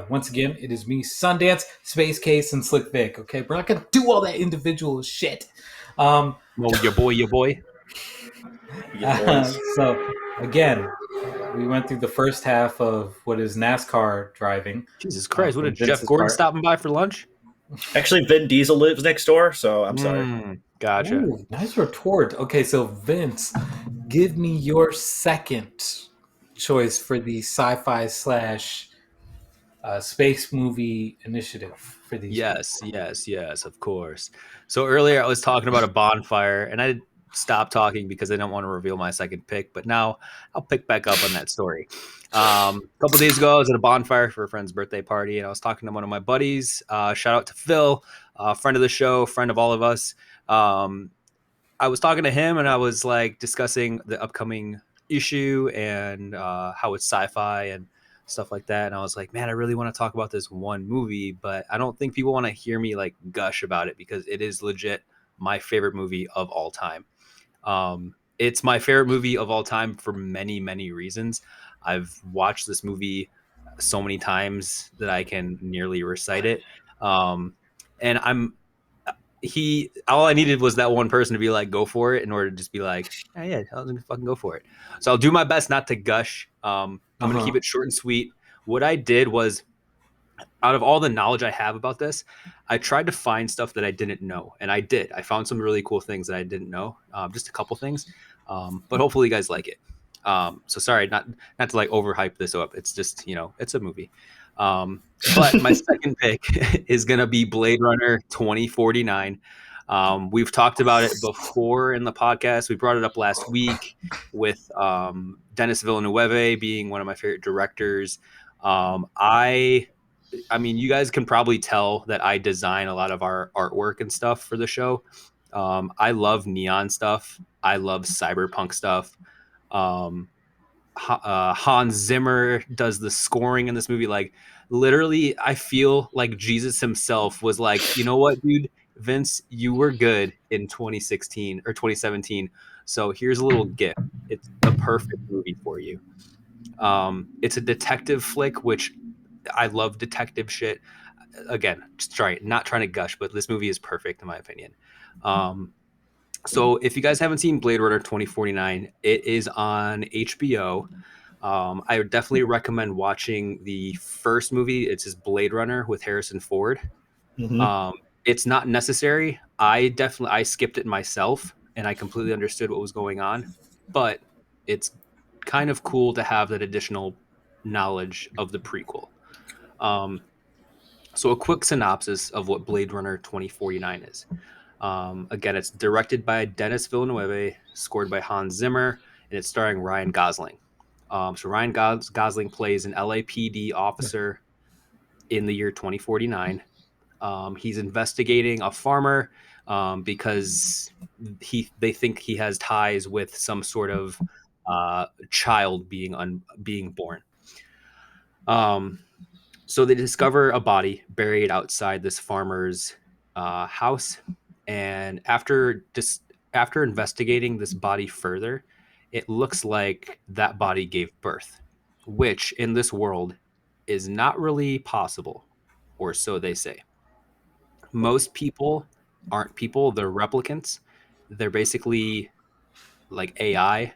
Once again, it is me, Sundance, Space Case, and Slick Vic. Okay, we're not gonna do all that individual shit. Oh, your boy. So again, we went through the first half of what is NASCAR driving. Jesus Christ, what from is Jeff Vince's Gordon part. stopping by for lunch? Actually, Vin Diesel lives next door, so I'm sorry. Gotcha. Ooh, nice retort. Okay, so Vince, give me your second choice for the sci-fi slash space movie initiative for these. Yes, of course. So earlier I was talking about a bonfire, and I stopped talking because I don't want to reveal my second pick, but now I'll pick back up on that story. A couple days ago, I was at a bonfire for a friend's birthday party, and I was talking to one of my buddies. Shout out to Phil, friend of the show, friend of all of us. I was talking to him, and I was like discussing the upcoming issue and how it's sci-fi and stuff like that. And I was like, man, I really want to talk about this one movie, but I don't think people want to hear me like gush about it because it is legit my favorite movie of all time. It's my favorite movie of all time for many, many reasons. I've watched this movie so many times that I can nearly recite it. And all I needed was that one person to be like, go for it, in order to just be like, oh, yeah, I'll just fucking go for it. So I'll do my best not to gush. I'm going to keep it short and sweet. What I did was, out of all the knowledge I have about this, I tried to find stuff that I didn't know. And I did. I found some really cool things that I didn't know. Just a couple things. But hopefully you guys like it. So sorry, not to like overhype this up. It's just, it's a movie. But my second pick is going to be Blade Runner 2049. We've talked about it before in the podcast. We brought it up last week with Denis Villeneuve being one of my favorite directors. I mean, you guys can probably tell that I design a lot of our artwork and stuff for the show. I love neon stuff. I love cyberpunk stuff. Hans Zimmer does the scoring in this movie. Like, literally, I feel like Jesus himself was like, you know what, dude? Vince, you were good in 2016 or 2017. So here's a little gift. It's the perfect movie for you. It's a detective flick, which I love detective shit. Again, not trying to gush, but this movie is perfect in my opinion. So if you guys haven't seen Blade Runner 2049, it is on HBO. I would definitely recommend watching the first movie. It's his Blade Runner with Harrison Ford. Mm-hmm. It's not necessary. I skipped it myself, and I completely understood what was going on. But it's kind of cool to have that additional knowledge of the prequel. So a quick synopsis of what Blade Runner 2049 is. Again, it's directed by Denis Villeneuve, scored by Hans Zimmer, and it's starring Ryan Gosling. So Ryan Gosling plays an LAPD officer in the year 2049. He's investigating a farmer because they think he has ties with some sort of child being born. So they discover a body buried outside this farmer's house, and after investigating this body further, it looks like that body gave birth, which in this world is not really possible, or so they say. Most people aren't people, they're replicants. They're basically like AI,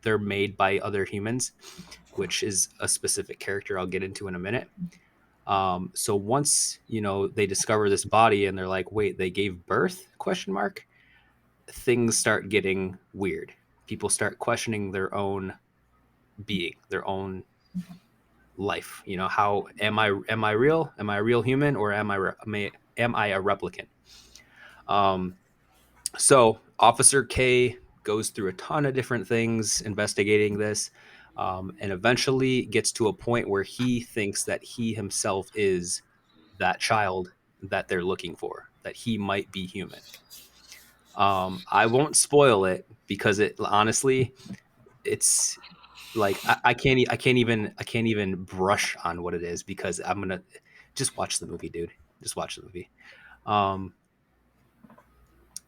they're made by other humans, which is a specific character I'll get into in a minute. So once they discover this body and they're like, wait, they gave birth? Question mark. Things start getting weird. People start questioning their own being, their own life. How am I real? Am I a real human, or am I a replicant? Um, so Officer K goes through a ton of different things investigating this, and eventually gets to a point where he thinks that he himself is that child that they're looking for, that he might be human. I won't spoil it because it honestly, it's like I can't even brush on what it is, because I'm gonna just watch the movie, dude. Just watch the movie. Um,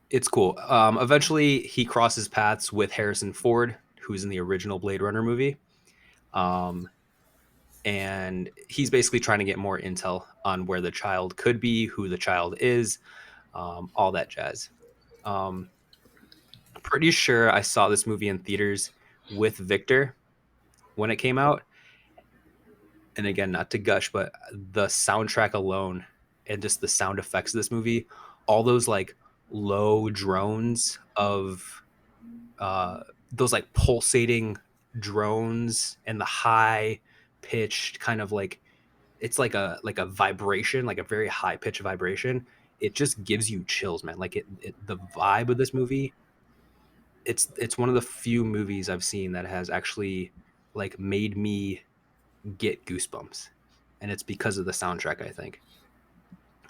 it's cool. Eventually, he crosses paths with Harrison Ford, who's in the original Blade Runner movie. Um, and he's basically trying to get more intel on where the child could be, who the child is, all that jazz. Um, Pretty sure I saw this movie in theaters with Victor when it came out. And again, not to gush, but the soundtrack alone and just the sound effects of this movie, all those like low drones of those like pulsating drones, and the high pitched kind of like, it's like a vibration, like a very high pitch vibration. It just gives you chills, man. Like the vibe of this movie, it's one of the few movies I've seen that has actually like made me get goosebumps, and it's because of the soundtrack, I think.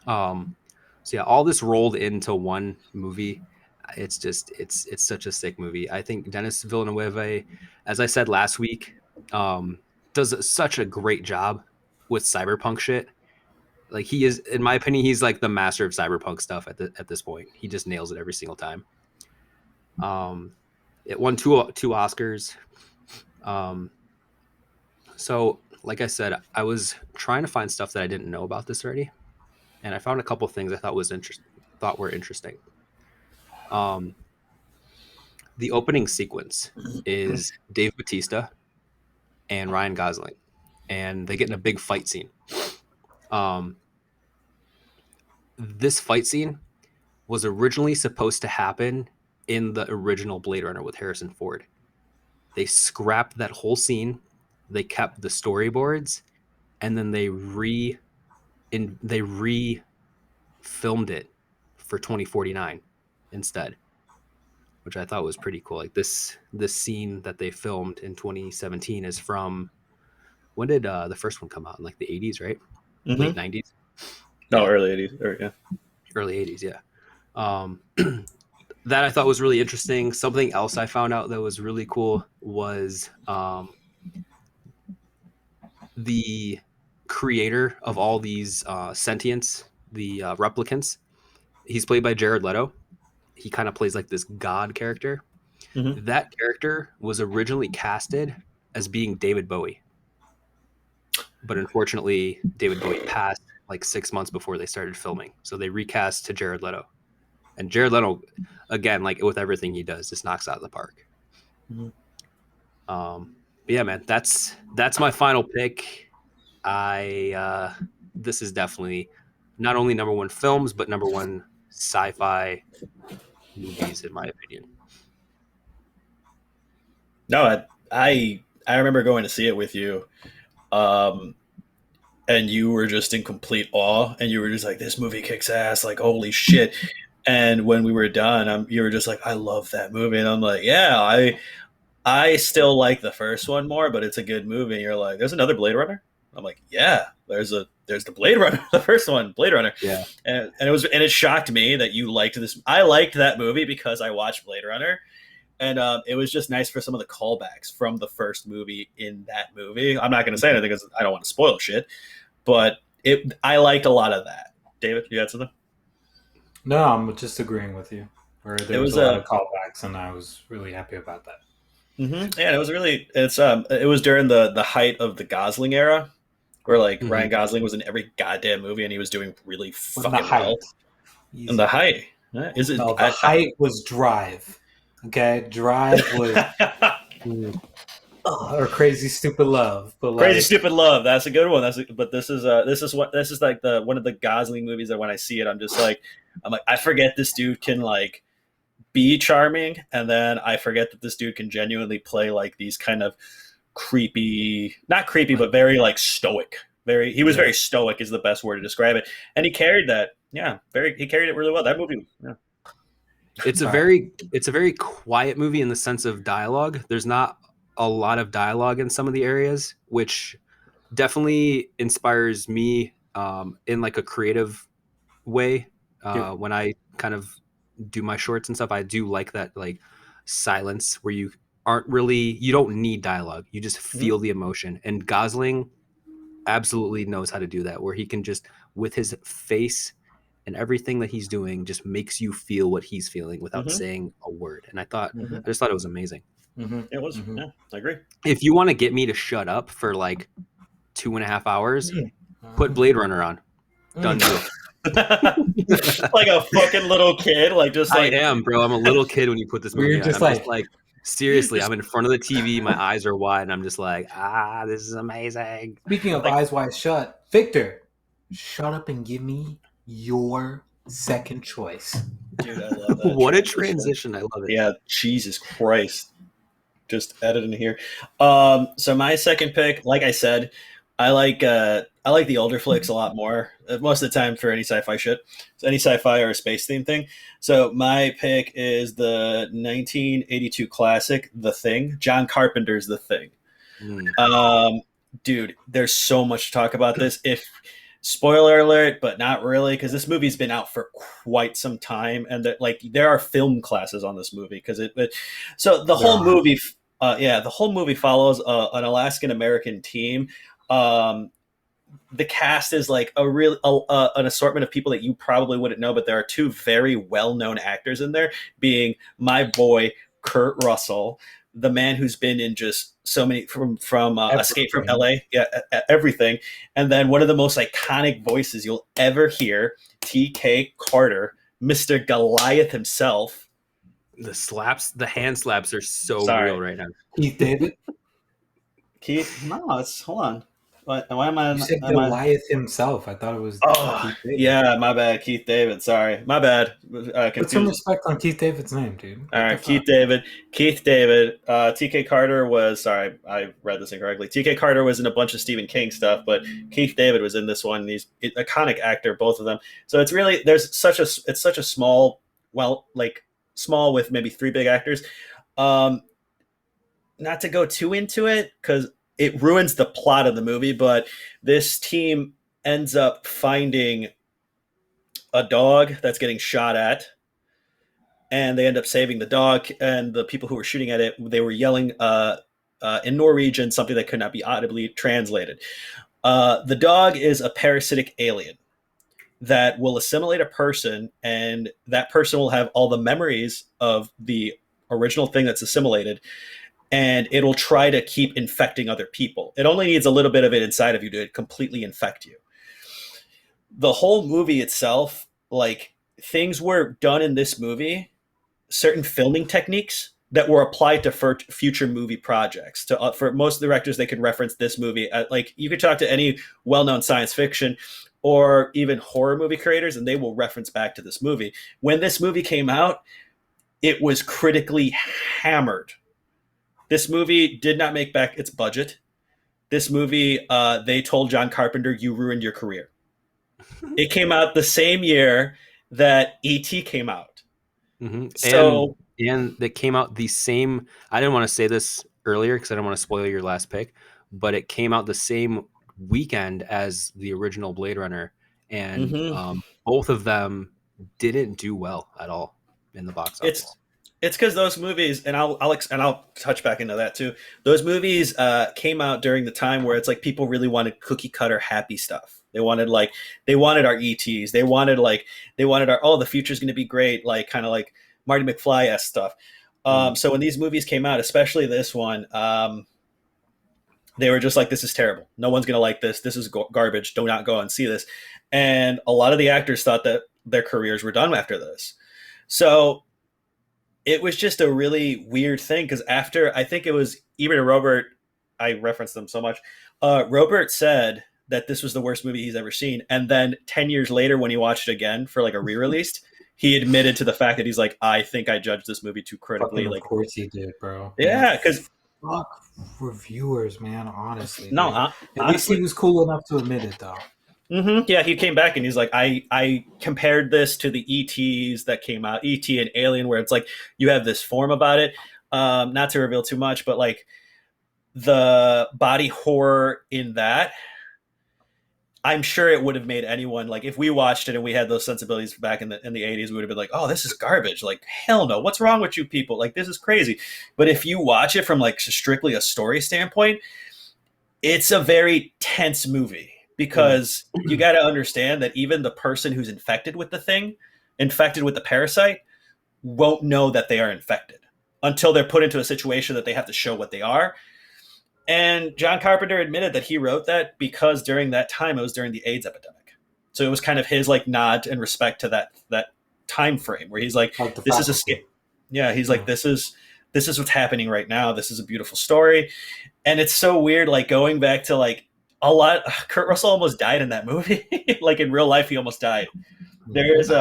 Um, so yeah, all this rolled into one movie. It's such a sick movie. I think Dennis Villeneuve, as I said last week, um, does such a great job with cyberpunk shit. Like, he is, in my opinion, he's like the master of cyberpunk stuff at this point. He just nails it every single time. Um, it won two Oscars. Um, so like I said, I was trying to find stuff that I didn't know about this already, and I found a couple things I thought were interesting. Um, the opening sequence is Dave Bautista and Ryan Gosling, and they get in a big fight scene. Um, this fight scene was originally supposed to happen in the original Blade Runner with Harrison Ford. They scrapped that whole scene. They kept the storyboards, and then they re filmed it for 2049 instead, which I thought was pretty cool. Like, this scene that they filmed in 2017 is from, when did the first one come out? In like the 80s, right? Late Mm-hmm. 90s. No, Yeah, early 80s. Or, yeah. early 80s. Yeah. Um, that I thought was really interesting. Something else I found out that was really cool was the creator of all these sentients, the replicants. He's played by Jared Leto. He kind of plays like this god character. Mm-hmm. That character was originally casted as being David Bowie, but unfortunately, David Bowie passed like 6 months before they started filming. So they recast to Jared Leto. And Jared Leto, again, like with everything he does, just knocks out of the park. Mm-hmm. But yeah, man, that's my final pick. This is definitely not only number one films, but number one sci-fi movies, in my opinion. No, I remember going to see it with you, um, and you were just in complete awe, and you were just like, "This movie kicks ass!" Like, holy shit! And when we were done, you were just like, "I love that movie," and I'm like, "Yeah, I still like the first one more, but it's a good movie." And you're like, "There's another Blade Runner." I'm like, "Yeah, there's the Blade Runner, the first one, Blade Runner," Yeah. and it shocked me that you liked this. I liked that movie because I watched Blade Runner, and it was just nice for some of the callbacks from the first movie in that movie. I'm not going to say anything because I don't want to spoil shit, but I liked a lot of that. David, you had something? No, I'm just agreeing with you. Where It there was was a lot a of callbacks, and I was really happy about that. yeah, it was really it was during the height of the Gosling era, where like Mhm. Ryan Gosling was in every goddamn movie and he was doing really When the fucking well. height, And the easy. height is it? No, the height was Drive. Okay, Drive was Mm. or Crazy Stupid Love, but Crazy like, Stupid Love. That's a good one. But this is like the one of the Gosling movies that when I see it, I'm like I forget this dude can like be charming, and then I forget that this dude can genuinely play like these kind of creepy, not creepy, but very like stoic. He was yeah, very stoic is the best word to describe it, and he carried that. Yeah, he carried it really well. That movie. Yeah. All right. It's a very quiet movie in the sense of dialogue. There's not a lot of dialogue in some of the areas, which definitely inspires me in like a creative way. Yep. When I kind of do my shorts and stuff, I do like that like silence where you don't need dialogue. You just Mhm. feel the emotion. And Gosling absolutely knows how to do that, where he can just with his face and everything that he's doing just makes you feel what he's feeling without Mhm. saying a word. And Mm-hmm. I just thought it was amazing. Mm-hmm. It was. Mm-hmm. Yeah, I agree. If you want to get me to shut up for like 2.5 hours, put Mm-hmm. Blade Runner on. Done Mm. deal. Like a fucking little kid, like just I like am, bro. I'm a little kid when you put this We're movie on. just I'm just like, like, seriously, just I'm in front of the TV. My eyes are wide, and I'm just like, this is amazing. speaking of like eyes wide shut, Victor, shut up and give me your second choice. dude, I love that What a transition. transition. I love it. Yeah, Jesus Christ. Just added in here. So my second pick, like I said, I like the older flicks a lot more. Most of the time for any sci-fi shit, so any sci-fi or a space theme thing. So my pick is the 1982 classic, The Thing. John Carpenter's The Thing. Mm. Um, Dude, there's so much to talk about this. If spoiler alert, but not really, because this movie's been out for quite some time, and that like there are film classes on this movie because so the There whole are. movie, the whole movie follows an Alaskan American team. Um, the cast is like an assortment of people that you probably wouldn't know, but there are two very well known actors in there, being my boy Kurt Russell, the man who's been in just so many from Escape from Everything. L.A. Yeah, everything, and then one of the most iconic voices you'll ever hear, T.K. Carter, Mister Goliath himself. The hand slaps are so Sorry, real right now. Keith David. Keith. No, it's hold on. Why You said am I? Goliath himself. I thought it was Oh, Keith David. yeah, my bad, Keith David. Sorry, my bad. Put some Confused. respect on Keith David's name, dude. All What the right, fuck? Keith David. Keith David. T.K. Carter was sorry, I read this incorrectly. T.K. Carter was in a bunch of Stephen King stuff, but Keith David was in this one. He's an iconic actor, both of them. So it's really it's such a small, well, like small with maybe three big actors. Um, Not to go too into it because it ruins the plot of the movie, but this team ends up finding a dog that's getting shot at, and they end up saving the dog. And the people who were shooting at it, they were yelling in Norwegian something that could not be audibly translated. The dog is a parasitic alien that will assimilate a person, and that person will have all the memories of the original thing that's assimilated, and it'll try to keep infecting other people. It only needs a little bit of it inside of you to completely infect you. The whole movie itself, like things were done in this movie, certain filming techniques that were applied to future movie projects. For most directors, they could reference this movie. Like you could talk to any well-known science fiction or even horror movie creators, and they will reference back to this movie. When this movie came out, it was critically hammered. This movie did not make back its budget. This movie, they told John Carpenter, "You ruined your career." It came out the same year that E.T. came out. Hmm. So And that came out the same. I didn't want to say this earlier because I don't want to spoil your last pick, but it came out the same weekend as the original Blade Runner, and mhm. both of them didn't do well at all in the box it's office. it's because those movies, and I'll touch back into that too. Those movies came out during the time where it's like people really wanted cookie cutter happy stuff. They wanted our ETs. They wanted our the future's going to be great, like kind of like Marty McFly esque stuff. Mm. So when these movies came out, especially this one, they were just like, "This is terrible. No one's going to like this. This is garbage. Do not go and see this." And a lot of the actors thought that their careers were done after this. So it was just a really weird thing because after I think it was Ebert and Robert I reference them so much. Robert said that this was the worst movie he's ever seen, and then 10 years later, when he watched it again for like a re-release, he admitted to the fact that he's like, I think I judged this movie too critically. Fucking of Like, course he did, bro. Man, yeah, because fuck reviewers, man. Honestly, no, dude. At least honestly, he was cool enough to admit it, though. yeah, he came back and he's like, I compared this to the ETs that came out, ET and Alien, where it's like you have this form about it. Not to reveal too much, but like the body horror in that, I'm sure it would have made anyone, like if we watched it and we had those sensibilities back in the 80s, we would have been like, oh, this is garbage. Like, hell no, what's wrong with you people? Like, this is crazy. But if you watch it from like strictly a story standpoint, it's a very tense movie because you got to understand that even the person who's infected with the thing, infected with the parasite, won't know that they are infected until they're put into a situation that they have to show what they are. And John Carpenter admitted that he wrote that because during that time it was during the AIDS epidemic. So it was kind of his like nod and respect to that time frame where he's like, this is a scale. Yeah, he's like, this is what's happening right now. This is a beautiful story. And it's so weird, like going back to like a lot. Kurt Russell almost died in that movie. Like in real life, he almost died. There's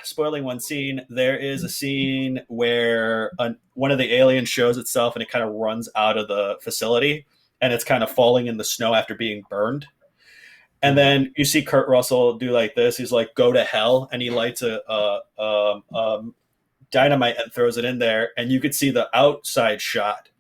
spoiling one scene. There is a scene where one of the aliens shows itself and it kind of runs out of the facility and it's kind of falling in the snow after being burned. And then you see Kurt Russell do like this. He's like, "Go to hell," and he lights a dynamite and throws it in there. And you could see the outside shot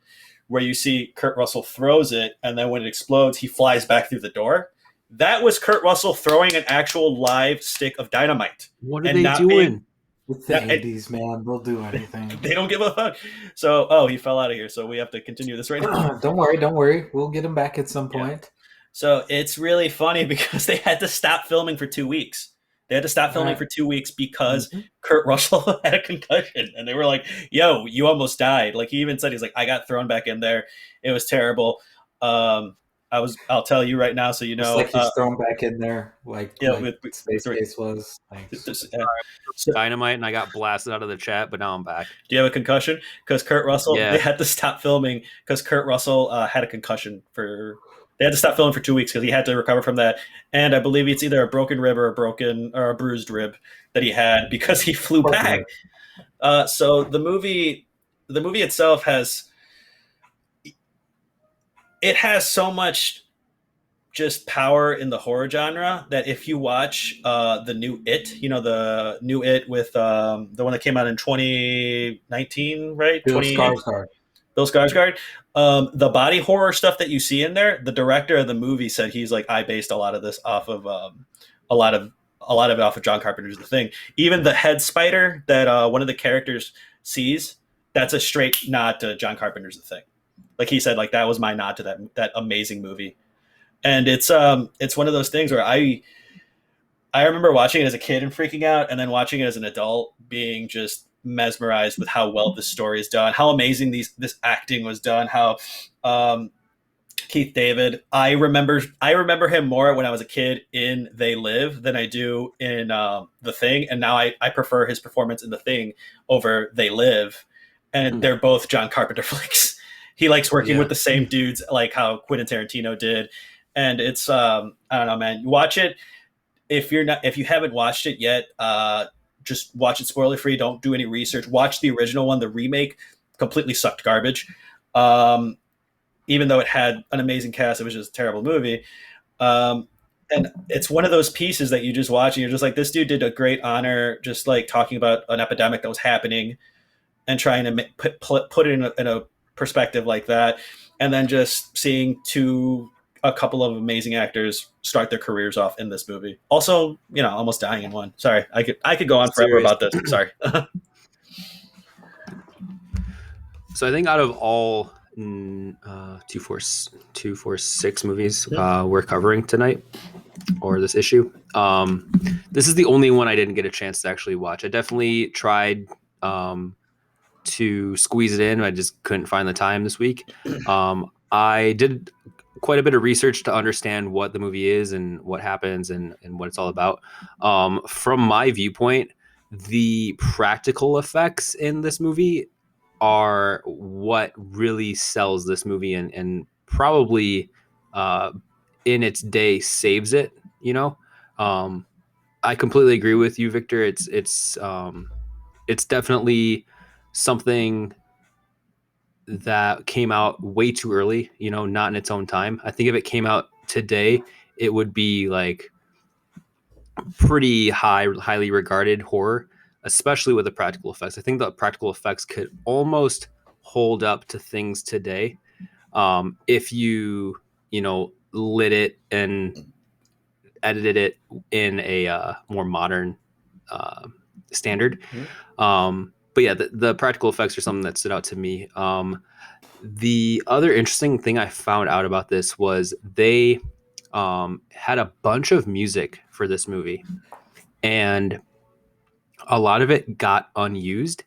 where you see Kurt Russell throws it, and then when it explodes, he flies back through the door. That was Kurt Russell throwing an actual live stick of dynamite. What are they doing? With the 80s, man, they'll do anything. They don't give a fuck. So, he fell out of here. So we have to continue this right now. Don't worry. We'll get him back at some point. Yeah. So it's really funny because they had to stop filming for 2 weeks. They had to stop filming for 2 weeks because Kurt Russell had a concussion. And they were like, yo, you almost died. Like he even said, he's like, I got thrown back in there. It was Terrible. I'll tell you right now, so you know. It's like he's thrown back in there, like Space Case was. Dynamite, and I got blasted out of the chat, but now I'm back. Do you have a concussion? Because Kurt Russell, they had to stop filming because Kurt Russell had a concussion They had to stop filming for 2 weeks because he had to recover from that, and I believe it's either a broken rib or a bruised rib that he had because he flew back. So the movie itself has so much just power in the horror genre that if you watch the new It, the new It with the one that came out in 2019, right? Bill Skarsgård. Bill Skarsgård. The body horror stuff that you see in there, the director of the movie said he's like, I based a lot of this off of a lot of it off of John Carpenter's The Thing. Even the head spider that one of the characters sees, that's a straight nod to John Carpenter's The Thing. Like he said, like that was my nod to that amazing movie. And it's one of those things where I remember watching it as a kid and freaking out, and then watching it as an adult being just mesmerized with how well this story is done, how amazing this acting was done, how Keith David, I remember him more when I was a kid in They Live than I do in The Thing, and now I prefer his performance in The Thing over They Live, and they're both John Carpenter flicks. He likes working with the same dudes, like how Quentin Tarantino did. And it's I don't know, man. Watch it if you haven't watched it yet. Just watch it spoiler free. Don't do any research. Watch the original one. The remake completely sucked garbage. Even though it had an amazing cast, it was just a terrible movie. And it's one of those pieces that you just watch and you're just like, this dude did a great honor, just like talking about an epidemic that was happening and trying to put it in a perspective like that, and then just seeing a couple of amazing actors start their careers off in this movie. Also, almost dying in one. Sorry, I could go on forever about this. Sorry. So I think out of all 246 movies we're covering tonight, or this issue, this is the only one I didn't get a chance to actually watch. I definitely tried to squeeze it in. I just couldn't find the time this week. I did quite a bit of research to understand what the movie is and what happens and what it's all about. From my viewpoint, the practical effects in this movie are what really sells this movie, and probably in its day saves it. You know, I completely agree with you, Victor. It's definitely something that came out way too early. You know, not in its own time. I think if it came out today, it would be like pretty highly regarded horror, especially with the practical effects. I think the practical effects could almost hold up to things today, if you lit it and edited it in a more modern uh, standard. But yeah, the practical effects are something that stood out to me. The other interesting thing I found out about this was they had a bunch of music for this movie, and a lot of it got unused.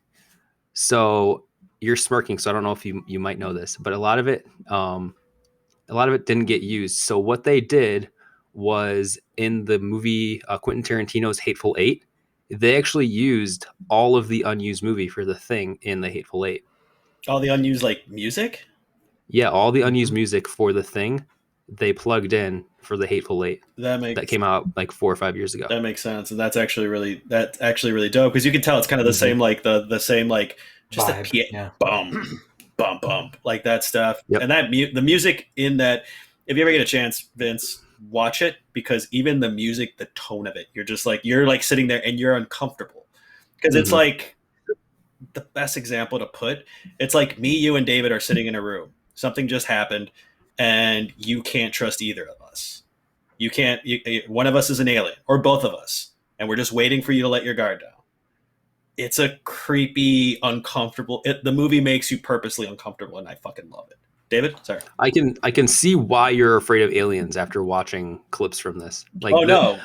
So you're smirking, so I don't know if you might know this, but a lot of it didn't get used. So what they did was in the movie Quentin Tarantino's Hateful Eight, they actually used all of the unused movie for the thing in the Hateful Eight. All the unused like music. Yeah, all the unused music for the thing they plugged in for the Hateful Eight that came out like 4 or 5 years ago. That makes sense, and that's actually really dope because you can tell it's kind of the same like the same like just Vibe, a yeah. bump like that stuff. Yep. And that the music in that, if you ever get a chance, Vince, watch it, because even the music, the tone of it, you're like sitting there and you're uncomfortable because it's like the best example to put. It's like me, you, and David are sitting in a room. Something just happened, and you can't trust either of us. You can't. One of us is an alien, or both of us, and we're just waiting for you to let your guard down. It's a creepy, uncomfortable. The movie makes you purposely uncomfortable, and I fucking love it. David, sorry. I can see why you're afraid of aliens after watching clips from this. Like, no!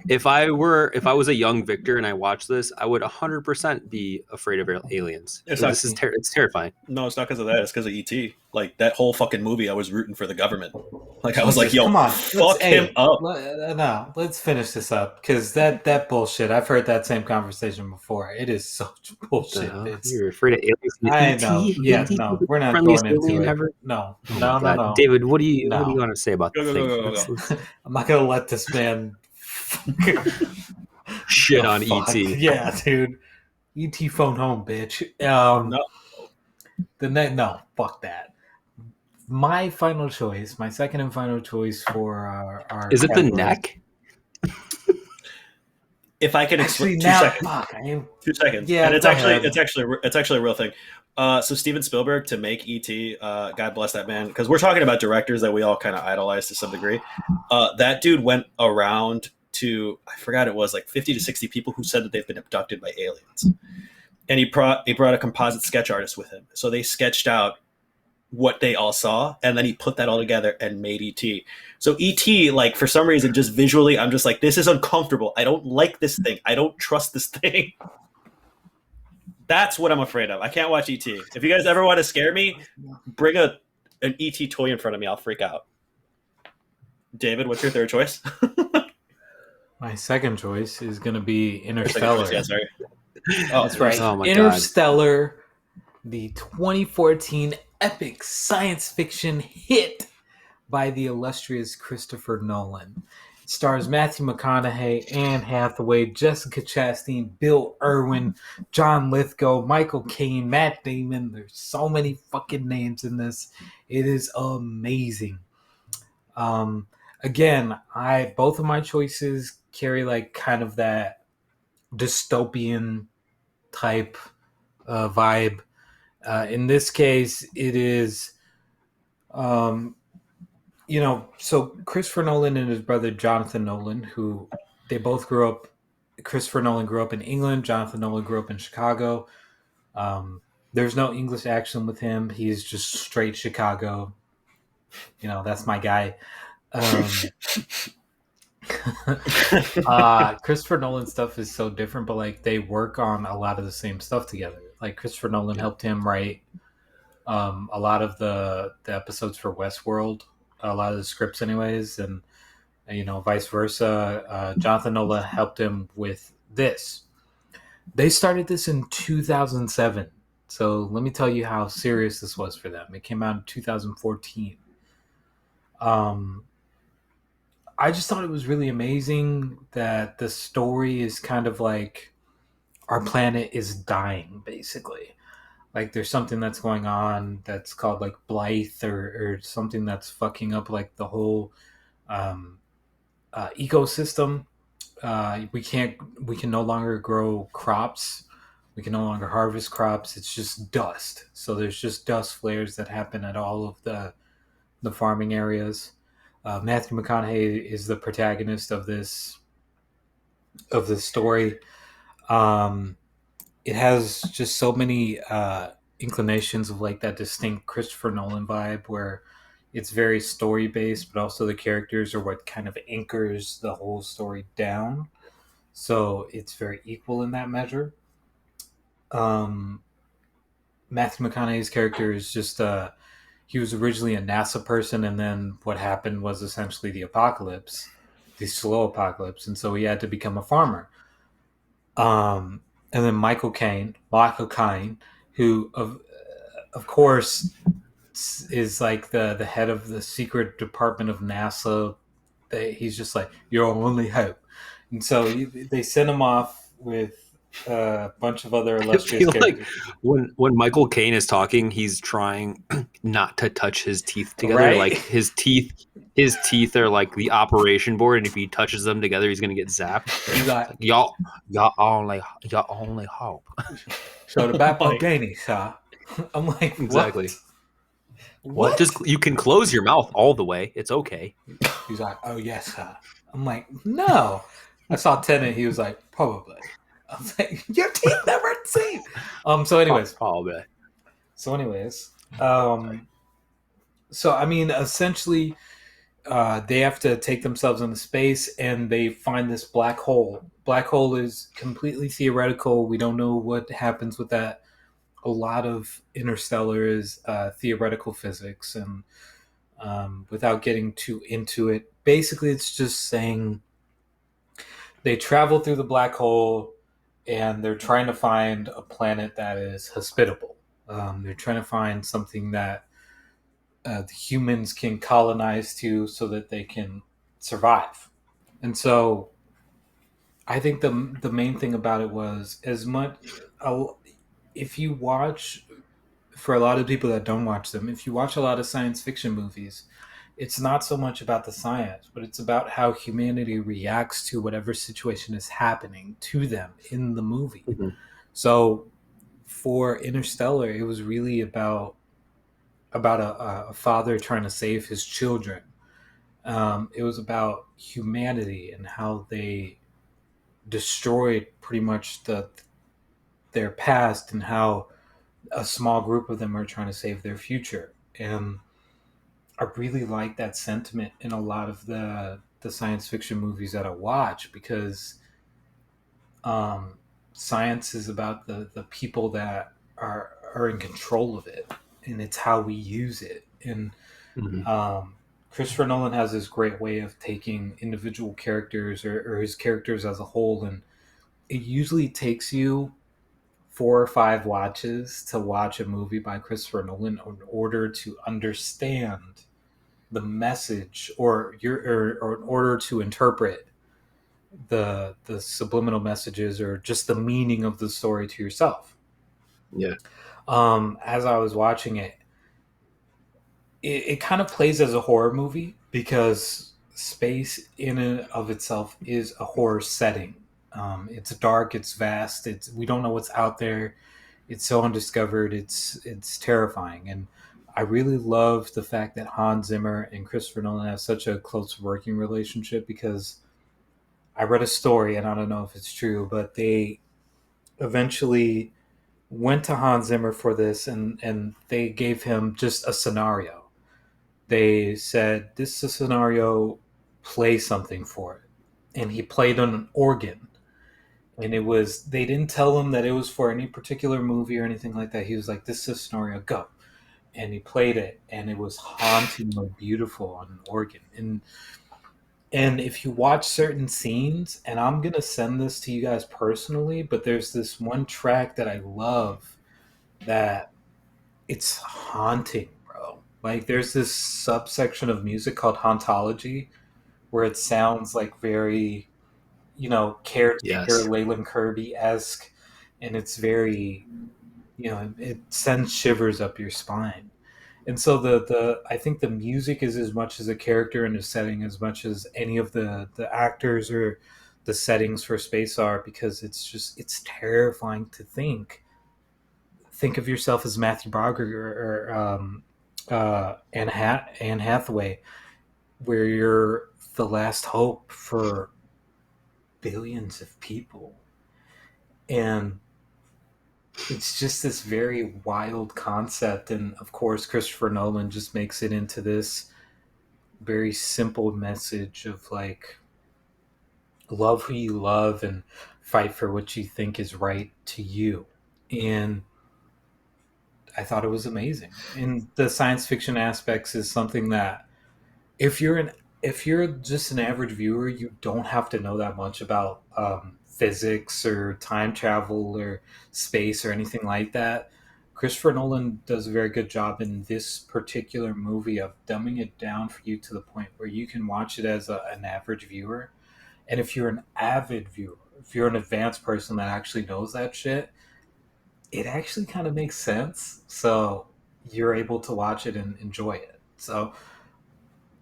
If I was a young Victor and I watched this, I would 100% be afraid of aliens. It's terrifying. No, it's not because of that. It's because of ET. Like that whole fucking movie, I was rooting for the government. Like I was like, "Yo, come on, fuck him up." No, let's finish this up because that bullshit. I've heard that same conversation before. It is such bullshit. You're afraid of aliens? I know. Yeah, no, we're not going into it. Ever? No, Oh no. David, what do you want to say about the thing? I'm not gonna let this man shit on ET. Yeah, dude. ET phone home, bitch. No. No, fuck that. My final choice, my second and final choice for our is it category. The neck? If I can explain, 2 seconds. 2 seconds. Yeah, and it's actually a real thing. So Steven Spielberg, to make E.T., God bless that man, because we're talking about directors that we all kind of idolize to some degree. That dude went around to, I forgot, it was like 50 to 60 people who said that they've been abducted by aliens. And he brought a composite sketch artist with him. So they sketched out what they all saw, and then he put that all together and made E.T. So E.T., like, for some reason, just visually, I'm just like, this is uncomfortable. I don't like this thing. I don't trust this thing. That's what I'm afraid of. I can't watch E.T. If you guys ever want to scare me, bring an E.T. toy in front of me. I'll freak out. David, what's your third choice? My second choice is going to be Interstellar. Yeah, sorry. Oh, that's right. Oh my Interstellar, God. The 2014 epic science fiction hit by the illustrious Christopher Nolan. It stars Matthew McConaughey, Anne Hathaway, Jessica Chastain, Bill Irwin, John Lithgow, Michael Caine, Matt Damon. There's so many fucking names in this. It is amazing. Again, both of my choices carry like kind of that dystopian type vibe. In this case, it is, so Christopher Nolan and his brother Jonathan Nolan, who they both grew up. Christopher Nolan grew up in England. Jonathan Nolan grew up in Chicago. There's no English accent with him. He's just straight Chicago. That's my guy. Christopher Nolan stuff is so different, but like they work on a lot of the same stuff together. Like Christopher Nolan helped him write a lot of the episodes for Westworld, a lot of the scripts anyways, and vice versa. Jonathan Nolan helped him with this. They started this in 2007. So let me tell you how serious this was for them. It came out in 2014. Um, I just thought it was really amazing that the story is kind of like our planet is dying, basically. Like there's something that's going on that's called like blight or something that's fucking up like the whole um, ecosystem. We can no longer grow crops. We can no longer harvest crops. It's just dust. So there's just dust flares that happen at all of the farming areas. Matthew McConaughey is the protagonist of this story. Um, it has just so many inclinations of like that distinct Christopher Nolan vibe where it's very story based, but also the characters are what kind of anchors the whole story down. So it's very equal in that measure. Um, Matthew McConaughey's character is just he was originally a NASA person, and then what happened was essentially the apocalypse, the slow apocalypse, and so he had to become a farmer. And then Michael Caine, who of course is like the head of the secret department of NASA. He's just like your only hope, and so they sent him off with a bunch of other I illustrious feel like characters. when Michael Caine is talking, he's trying not to touch his teeth together. Right? Like his teeth are like the operation board, and if he touches them together, he's gonna get zapped. He's like, Like, y'all only hope. so the Bat Like, Bogani, huh? I'm like, Exactly. What? Just you can close your mouth all the way. It's okay. He's like, oh yes, huh? I'm like, no. I saw Tenet. He was like, probably. I was like, your teeth never seen. So anyways, Probably. so anyways, um, so I mean, essentially, they have to take themselves into space, and they find this black hole. Black hole is completely theoretical. We don't know what happens with that. A lot of Interstellar is theoretical physics, and without getting too into it, basically, it's just saying they travel through the black hole, and they're trying to find a planet that is hospitable. They're trying to find something that the humans can colonize to so that they can survive. And so I think the main thing about it was as much if you watch for a lot of people that don't watch them, if you watch a lot of science fiction movies, it's not so much about the science, but it's about how humanity reacts to whatever situation is happening to them in the movie. Mm-hmm. So for Interstellar, it was really about a father trying to save his children. It was about humanity and how they destroyed pretty much their past and how a small group of them are trying to save their future. And I really like that sentiment in a lot of the science fiction movies that I watch because science is about the people that are in control of it, and it's how we use it. And Christopher Nolan has this great way of taking individual characters or his characters as a whole, and it usually takes you 4 or 5 watches to watch a movie by Christopher Nolan in order to understand the message or in order to interpret the subliminal messages or just the meaning of the story to yourself. Yeah. As I was watching it kind of plays as a horror movie because space in and of itself is a horror setting. It's dark, it's vast, we don't know what's out there. It's so undiscovered. It's terrifying, and I really love the fact that Hans Zimmer and Christopher Nolan have such a close working relationship because I read a story, and I don't know if it's true, but they eventually went to Hans Zimmer for this, and they gave him just a scenario. They said, "This is a scenario. Play something for it," and he played on an organ. And it was they didn't tell him that it was for any particular movie or anything like that. He was like, "This is a scenario, go," and he played it, and it was hauntingly beautiful on an organ. And if you watch certain scenes, and I'm gonna send this to you guys personally, but there's this one track that I love that it's haunting, bro. Like there's this subsection of music called hauntology where it sounds like very, caretaker Yes. Leyland Kirby esque, and it's very, it sends shivers up your spine. And so the I think the music is as much as a character in a setting as much as any of the actors or the settings for space are, because it's terrifying to think of yourself as Matthew Broderick or Anne Hathaway, where you're the last hope for billions of people, and it's just this very wild concept. And of course, Christopher Nolan just makes it into this very simple message of like love who you love and fight for what you think is right to you. And I thought it was amazing. And the science fiction aspects is something that if you're an if you're just an average viewer, you don't have to know that much about physics or time travel or space or anything like that. Christopher Nolan does a very good job in this particular movie of dumbing it down for you to the point where you can watch it as an average viewer. And if you're an avid viewer, if you're an advanced person that actually knows that shit, it actually kind of makes sense. So you're able to watch it and enjoy it. So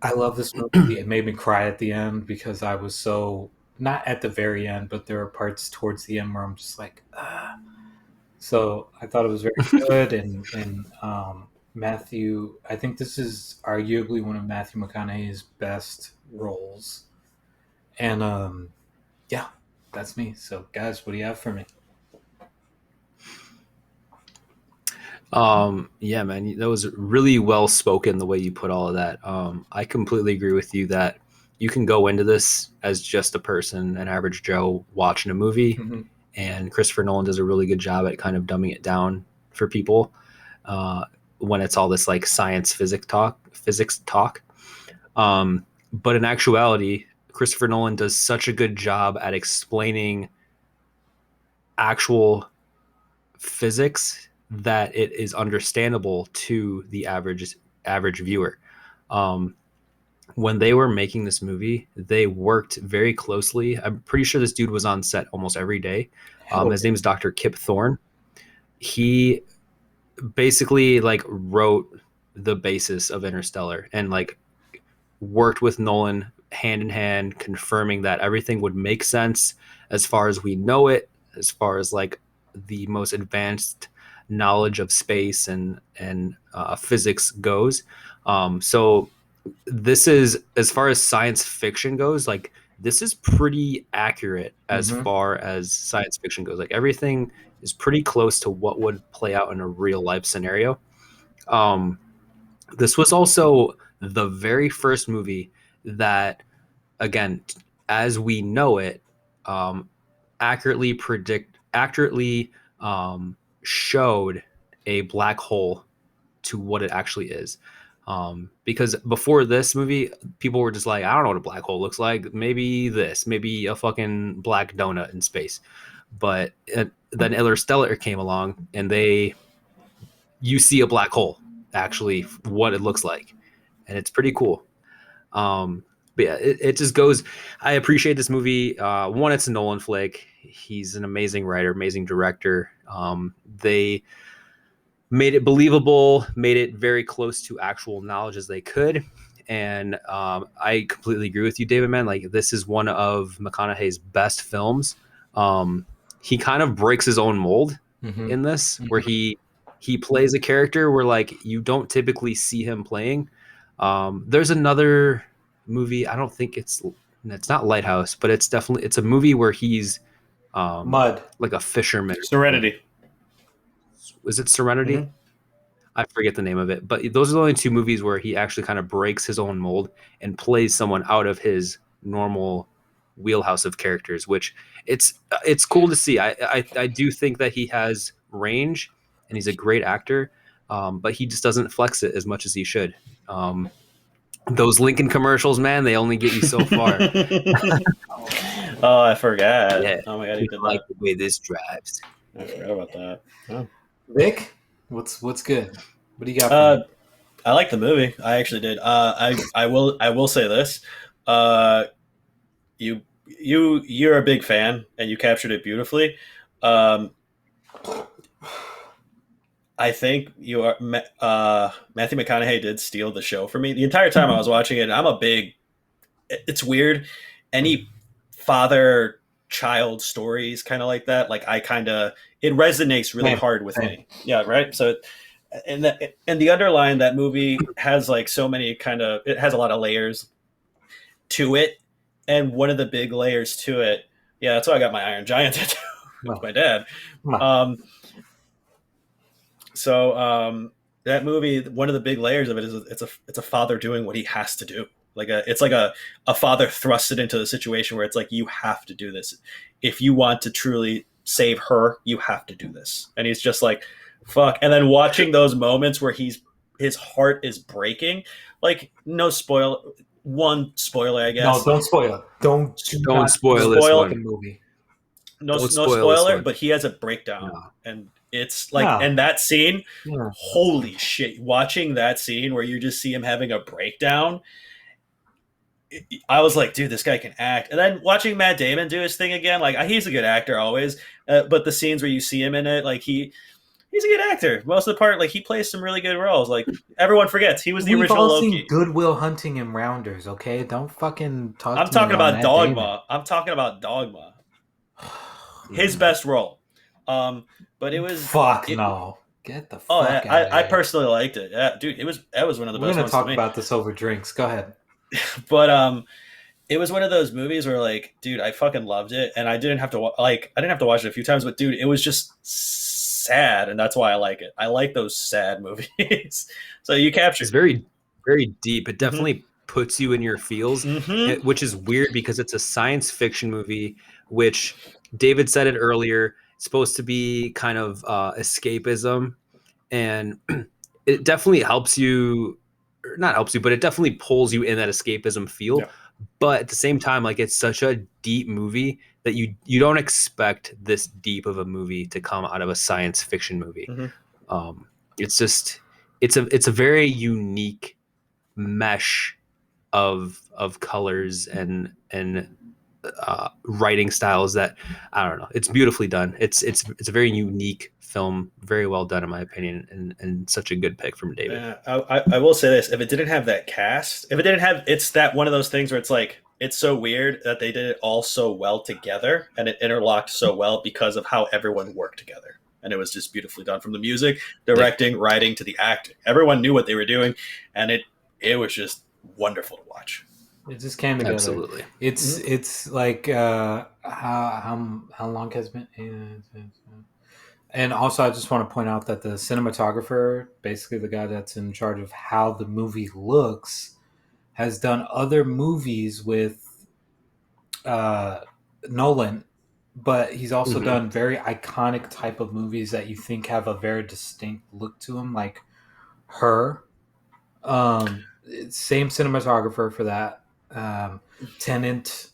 I love this movie. It made me cry at the end because I was so not at the very end, but there were parts towards the end where I'm just like, ah. So I thought it was very good, and Matthew. I think this is arguably one of Matthew McConaughey's best roles, and yeah, that's me. So guys, what do you have for me? Yeah, man, that was really well spoken the way you put all of that. I completely agree with you that you can go into this as just a person, an average Joe watching a movie, Mm-hmm. and Christopher Nolan does a really good job at kind of dumbing it down for people uh, when it's all this like science physics talk. But in actuality, Christopher Nolan does such a good job at explaining actual physics that it is understandable to the average viewer. Um, when they were making this movie, they worked very closely. I'm pretty sure this dude was on set almost every day. Hell His yeah. name is Dr. Kip Thorne. He basically like wrote the basis of Interstellar and like worked with Nolan hand in hand, confirming that everything would make sense as far as we know it, as far as like the most advanced knowledge of space and physics goes. So this is as far as science fiction goes, like this is pretty accurate as Mm-hmm. far as science fiction goes. Like everything is pretty close to what would play out in a real life scenario. Um, this was also the very first movie that, again, as we know it, um, accurately showed a black hole to what it actually is. Because before this movie, people were just like, I don't know what a black hole looks like. Maybe this, maybe a fucking black donut in space. But then Interstellar came along, and you see a black hole, actually, what it looks like, and it's pretty cool. But yeah, it just goes. I appreciate this movie. One, it's a Nolan flick. He's an amazing writer, amazing director. They made it believable, made it very close to actual knowledge as they could. And I completely agree with you, David, man. Like, this is one of McConaughey's best films. He kind of breaks his own mold Mm-hmm. in this, where he plays a character where like you don't typically see him playing. There's another movie. I don't think it's not Lighthouse, but it's a movie where he's Mud. like a fisherman. Serenity. Is it Serenity? Mm-hmm. I forget the name of it, but those are the only two movies where he actually kind of breaks his own mold and plays someone out of his normal wheelhouse of characters, which it's cool to see. I do think that he has range and he's a great actor, but he just doesn't flex it as much as he should. Those Lincoln commercials, man, they only get you so far. Oh, I forgot. Yeah, Oh my god, he we did like that. the way this drives. I forgot about that. Oh. Vic. What's good? What do you got for Uh, me? I like the movie. I actually did. I will say this. Uh, you're a big fan, and you captured it beautifully. Um, I think Matthew McConaughey did steal the show for me the entire time I was watching it. And I'm a big. It's weird. Any father child stories kind of like that. Like I kind of it resonates really Same, hard with same. me. Yeah, right. So and the underline that movie has like so many kind of it has a lot of layers to it, and one of the big layers to it, yeah, that's why I got my Iron Giant tattoo with No, my dad. no. Um, so that movie, one of the big layers of it is it's a father doing what he has to do. It's like a father thrusted into the situation where it's like you have to do this if you want to truly save her. You have to do this, and he's just like, fuck. And then watching those moments where his heart is breaking, like no spoil. One spoiler, I No, guess. don't spoil it. Don't do Don't not spoil spoil the this Spoil one. fucking movie. no Don't no spoil this spoiler, one. but he has a breakdown, No. and it's like, No. and that scene, Yeah. holy shit! Watching that scene where you just see him having a breakdown, I was like, dude, this guy can act. And then watching Matt Damon do his thing again, like he's a good actor always, but the scenes where you see him in it, like he's a good actor. Most of the part, like he plays some really good roles. Like everyone forgets he was the We've original all seen Loki. Good Will Hunting and Rounders, okay? Don't fucking talk I'm to me talking about about Matt Damon. Dogma. I'm talking about Dogma. His Mm. best role. But it was Fuck it. no. Get the Oh, fuck out of I here. personally liked it. Yeah, dude, that was one of the We're best gonna ones to talk me. about this over drinks. Go ahead. But it was one of those movies where like, dude, I fucking loved it, and I didn't have to watch it a few times, but dude, it was just sad, and that's why I like it. I like those sad movies. So you It's captured. very, very deep. It Mm-hmm. definitely puts you in your feels, Mm-hmm. which is weird because it's a science fiction movie, which David said it earlier. It's supposed to be kind of escapism, and it definitely helps you, or not helps you, but it definitely pulls you in that escapism feel. Yeah. But at the same time, like it's such a deep movie that you don't expect this deep of a movie to come out of a science fiction movie. Mm-hmm. Um, it's just it's a very unique mesh of colors and writing styles that I don't know. It's beautifully done. It's a very unique film, very well done in my opinion, and such a good pick from David. I will say this: if it didn't have that cast, if it didn't have, it's that one of those things where it's like it's so weird that they did it all so well together, and it interlocked so well because of how everyone worked together, and it was just beautifully done from the music, Yeah, directing, writing to the acting. Everyone knew what they were doing, and it was just wonderful to watch. It just came together. absolutely. It's like how long has been. And also, I just want to point out that the cinematographer, basically the guy that's in charge of how the movie looks, has done other movies with uh, Nolan, but he's also Mhm. done very iconic type of movies that you think have a very distinct look to them, like Her. Um, Same cinematographer for that. Tenant.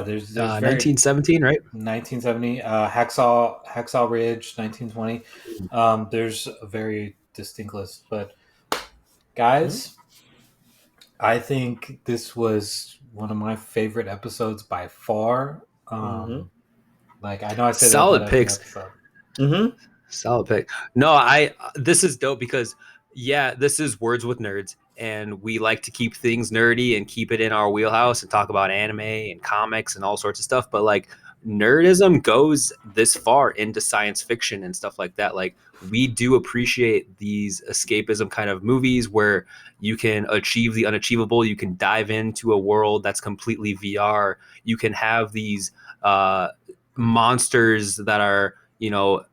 There's very 1917, right? 1970 Hacksaw Ridge 1920. There's a very distinct list, but Mm-hmm. guys, I think this was one of my favorite episodes by far. Mm-hmm. Like I know I say that about Solid every picks. episode. Mm-hmm. Solid pick. No, I this is dope because yeah, this is Words with Nerds, and we like to keep things nerdy and keep it in our wheelhouse and talk about anime and comics and all sorts of stuff. But like nerdism goes this far into science fiction and stuff like that. Like we do appreciate these escapism kind of movies where you can achieve the unachievable. You can dive into a world that's completely VR. You can have these monsters that are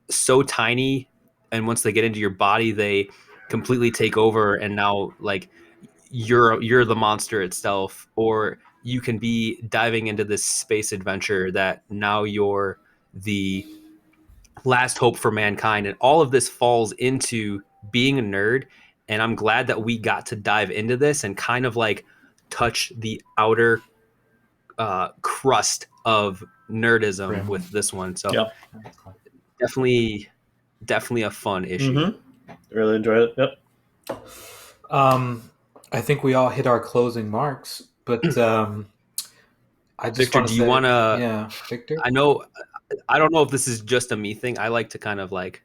so tiny, and once they get into your body they completely take over, and now like you're the monster itself, or you can be diving into this space adventure that now you're the last hope for mankind, and all of this falls into being a nerd. And I'm glad that we got to dive into this and kind of like touch the outer crust of nerdism Grim. with this one. So Yep. definitely definitely a fun issue. Really enjoyed it. Yep. I think we all hit our closing marks, but I just Victor, want to do you say, want to? yeah, Victor. I know, I don't know if this is just a me thing. I like to kind of like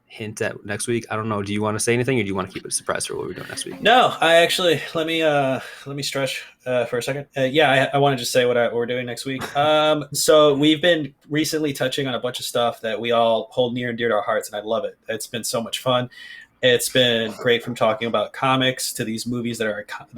hint at next week. I don't know. Do you want to say anything, or do you want to keep it a surprise for what we're doing next week? No, I actually let me stretch for a second. I want to just say what we're doing next week. So we've been recently touching on a bunch of stuff that we all hold near and dear to our hearts, and I love it. It's been so much fun. It's been great from talking about comics to these movies that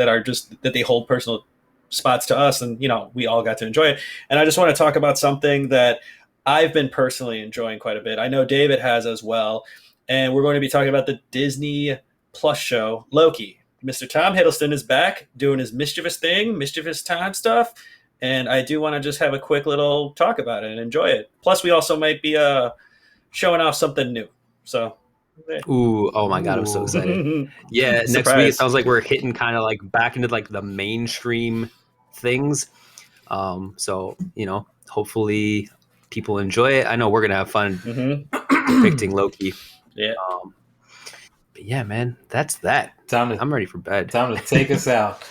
are just that they hold personal spots to us, and we all got to enjoy it. And I just want to talk about something that I've been personally enjoying quite a bit. I know David has as well, and we're going to be talking about the Disney Plus show Loki. Mr. Tom Hiddleston is back doing his mischievous time stuff, and I do want to just have a quick little talk about it and enjoy it. Plus, we also might be showing off something new. So. Ooh, oh my God, I'm so excited. Yeah, next week it sounds like we're hitting kind of like back into like the mainstream things. So, hopefully people enjoy it. I know we're going to have fun depicting Loki. Yeah. But yeah, man, that's that. I'm ready for bed. Time to take us out.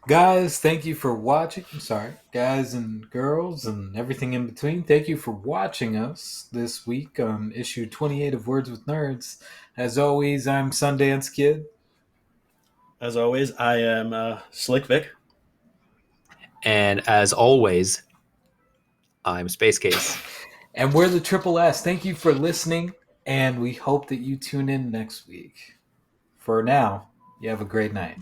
Guys, thank you for watching. I'm sorry. Guys and girls and everything in between, thank you for watching us this week on issue 28 of Words with Nerds. As always, I'm Sundance Kid. As always, I am Slick Vic. And as always, I'm Space Case. And we're the Triple S. Thank you for listening, and we hope that you tune in next week. For now, you have a great night.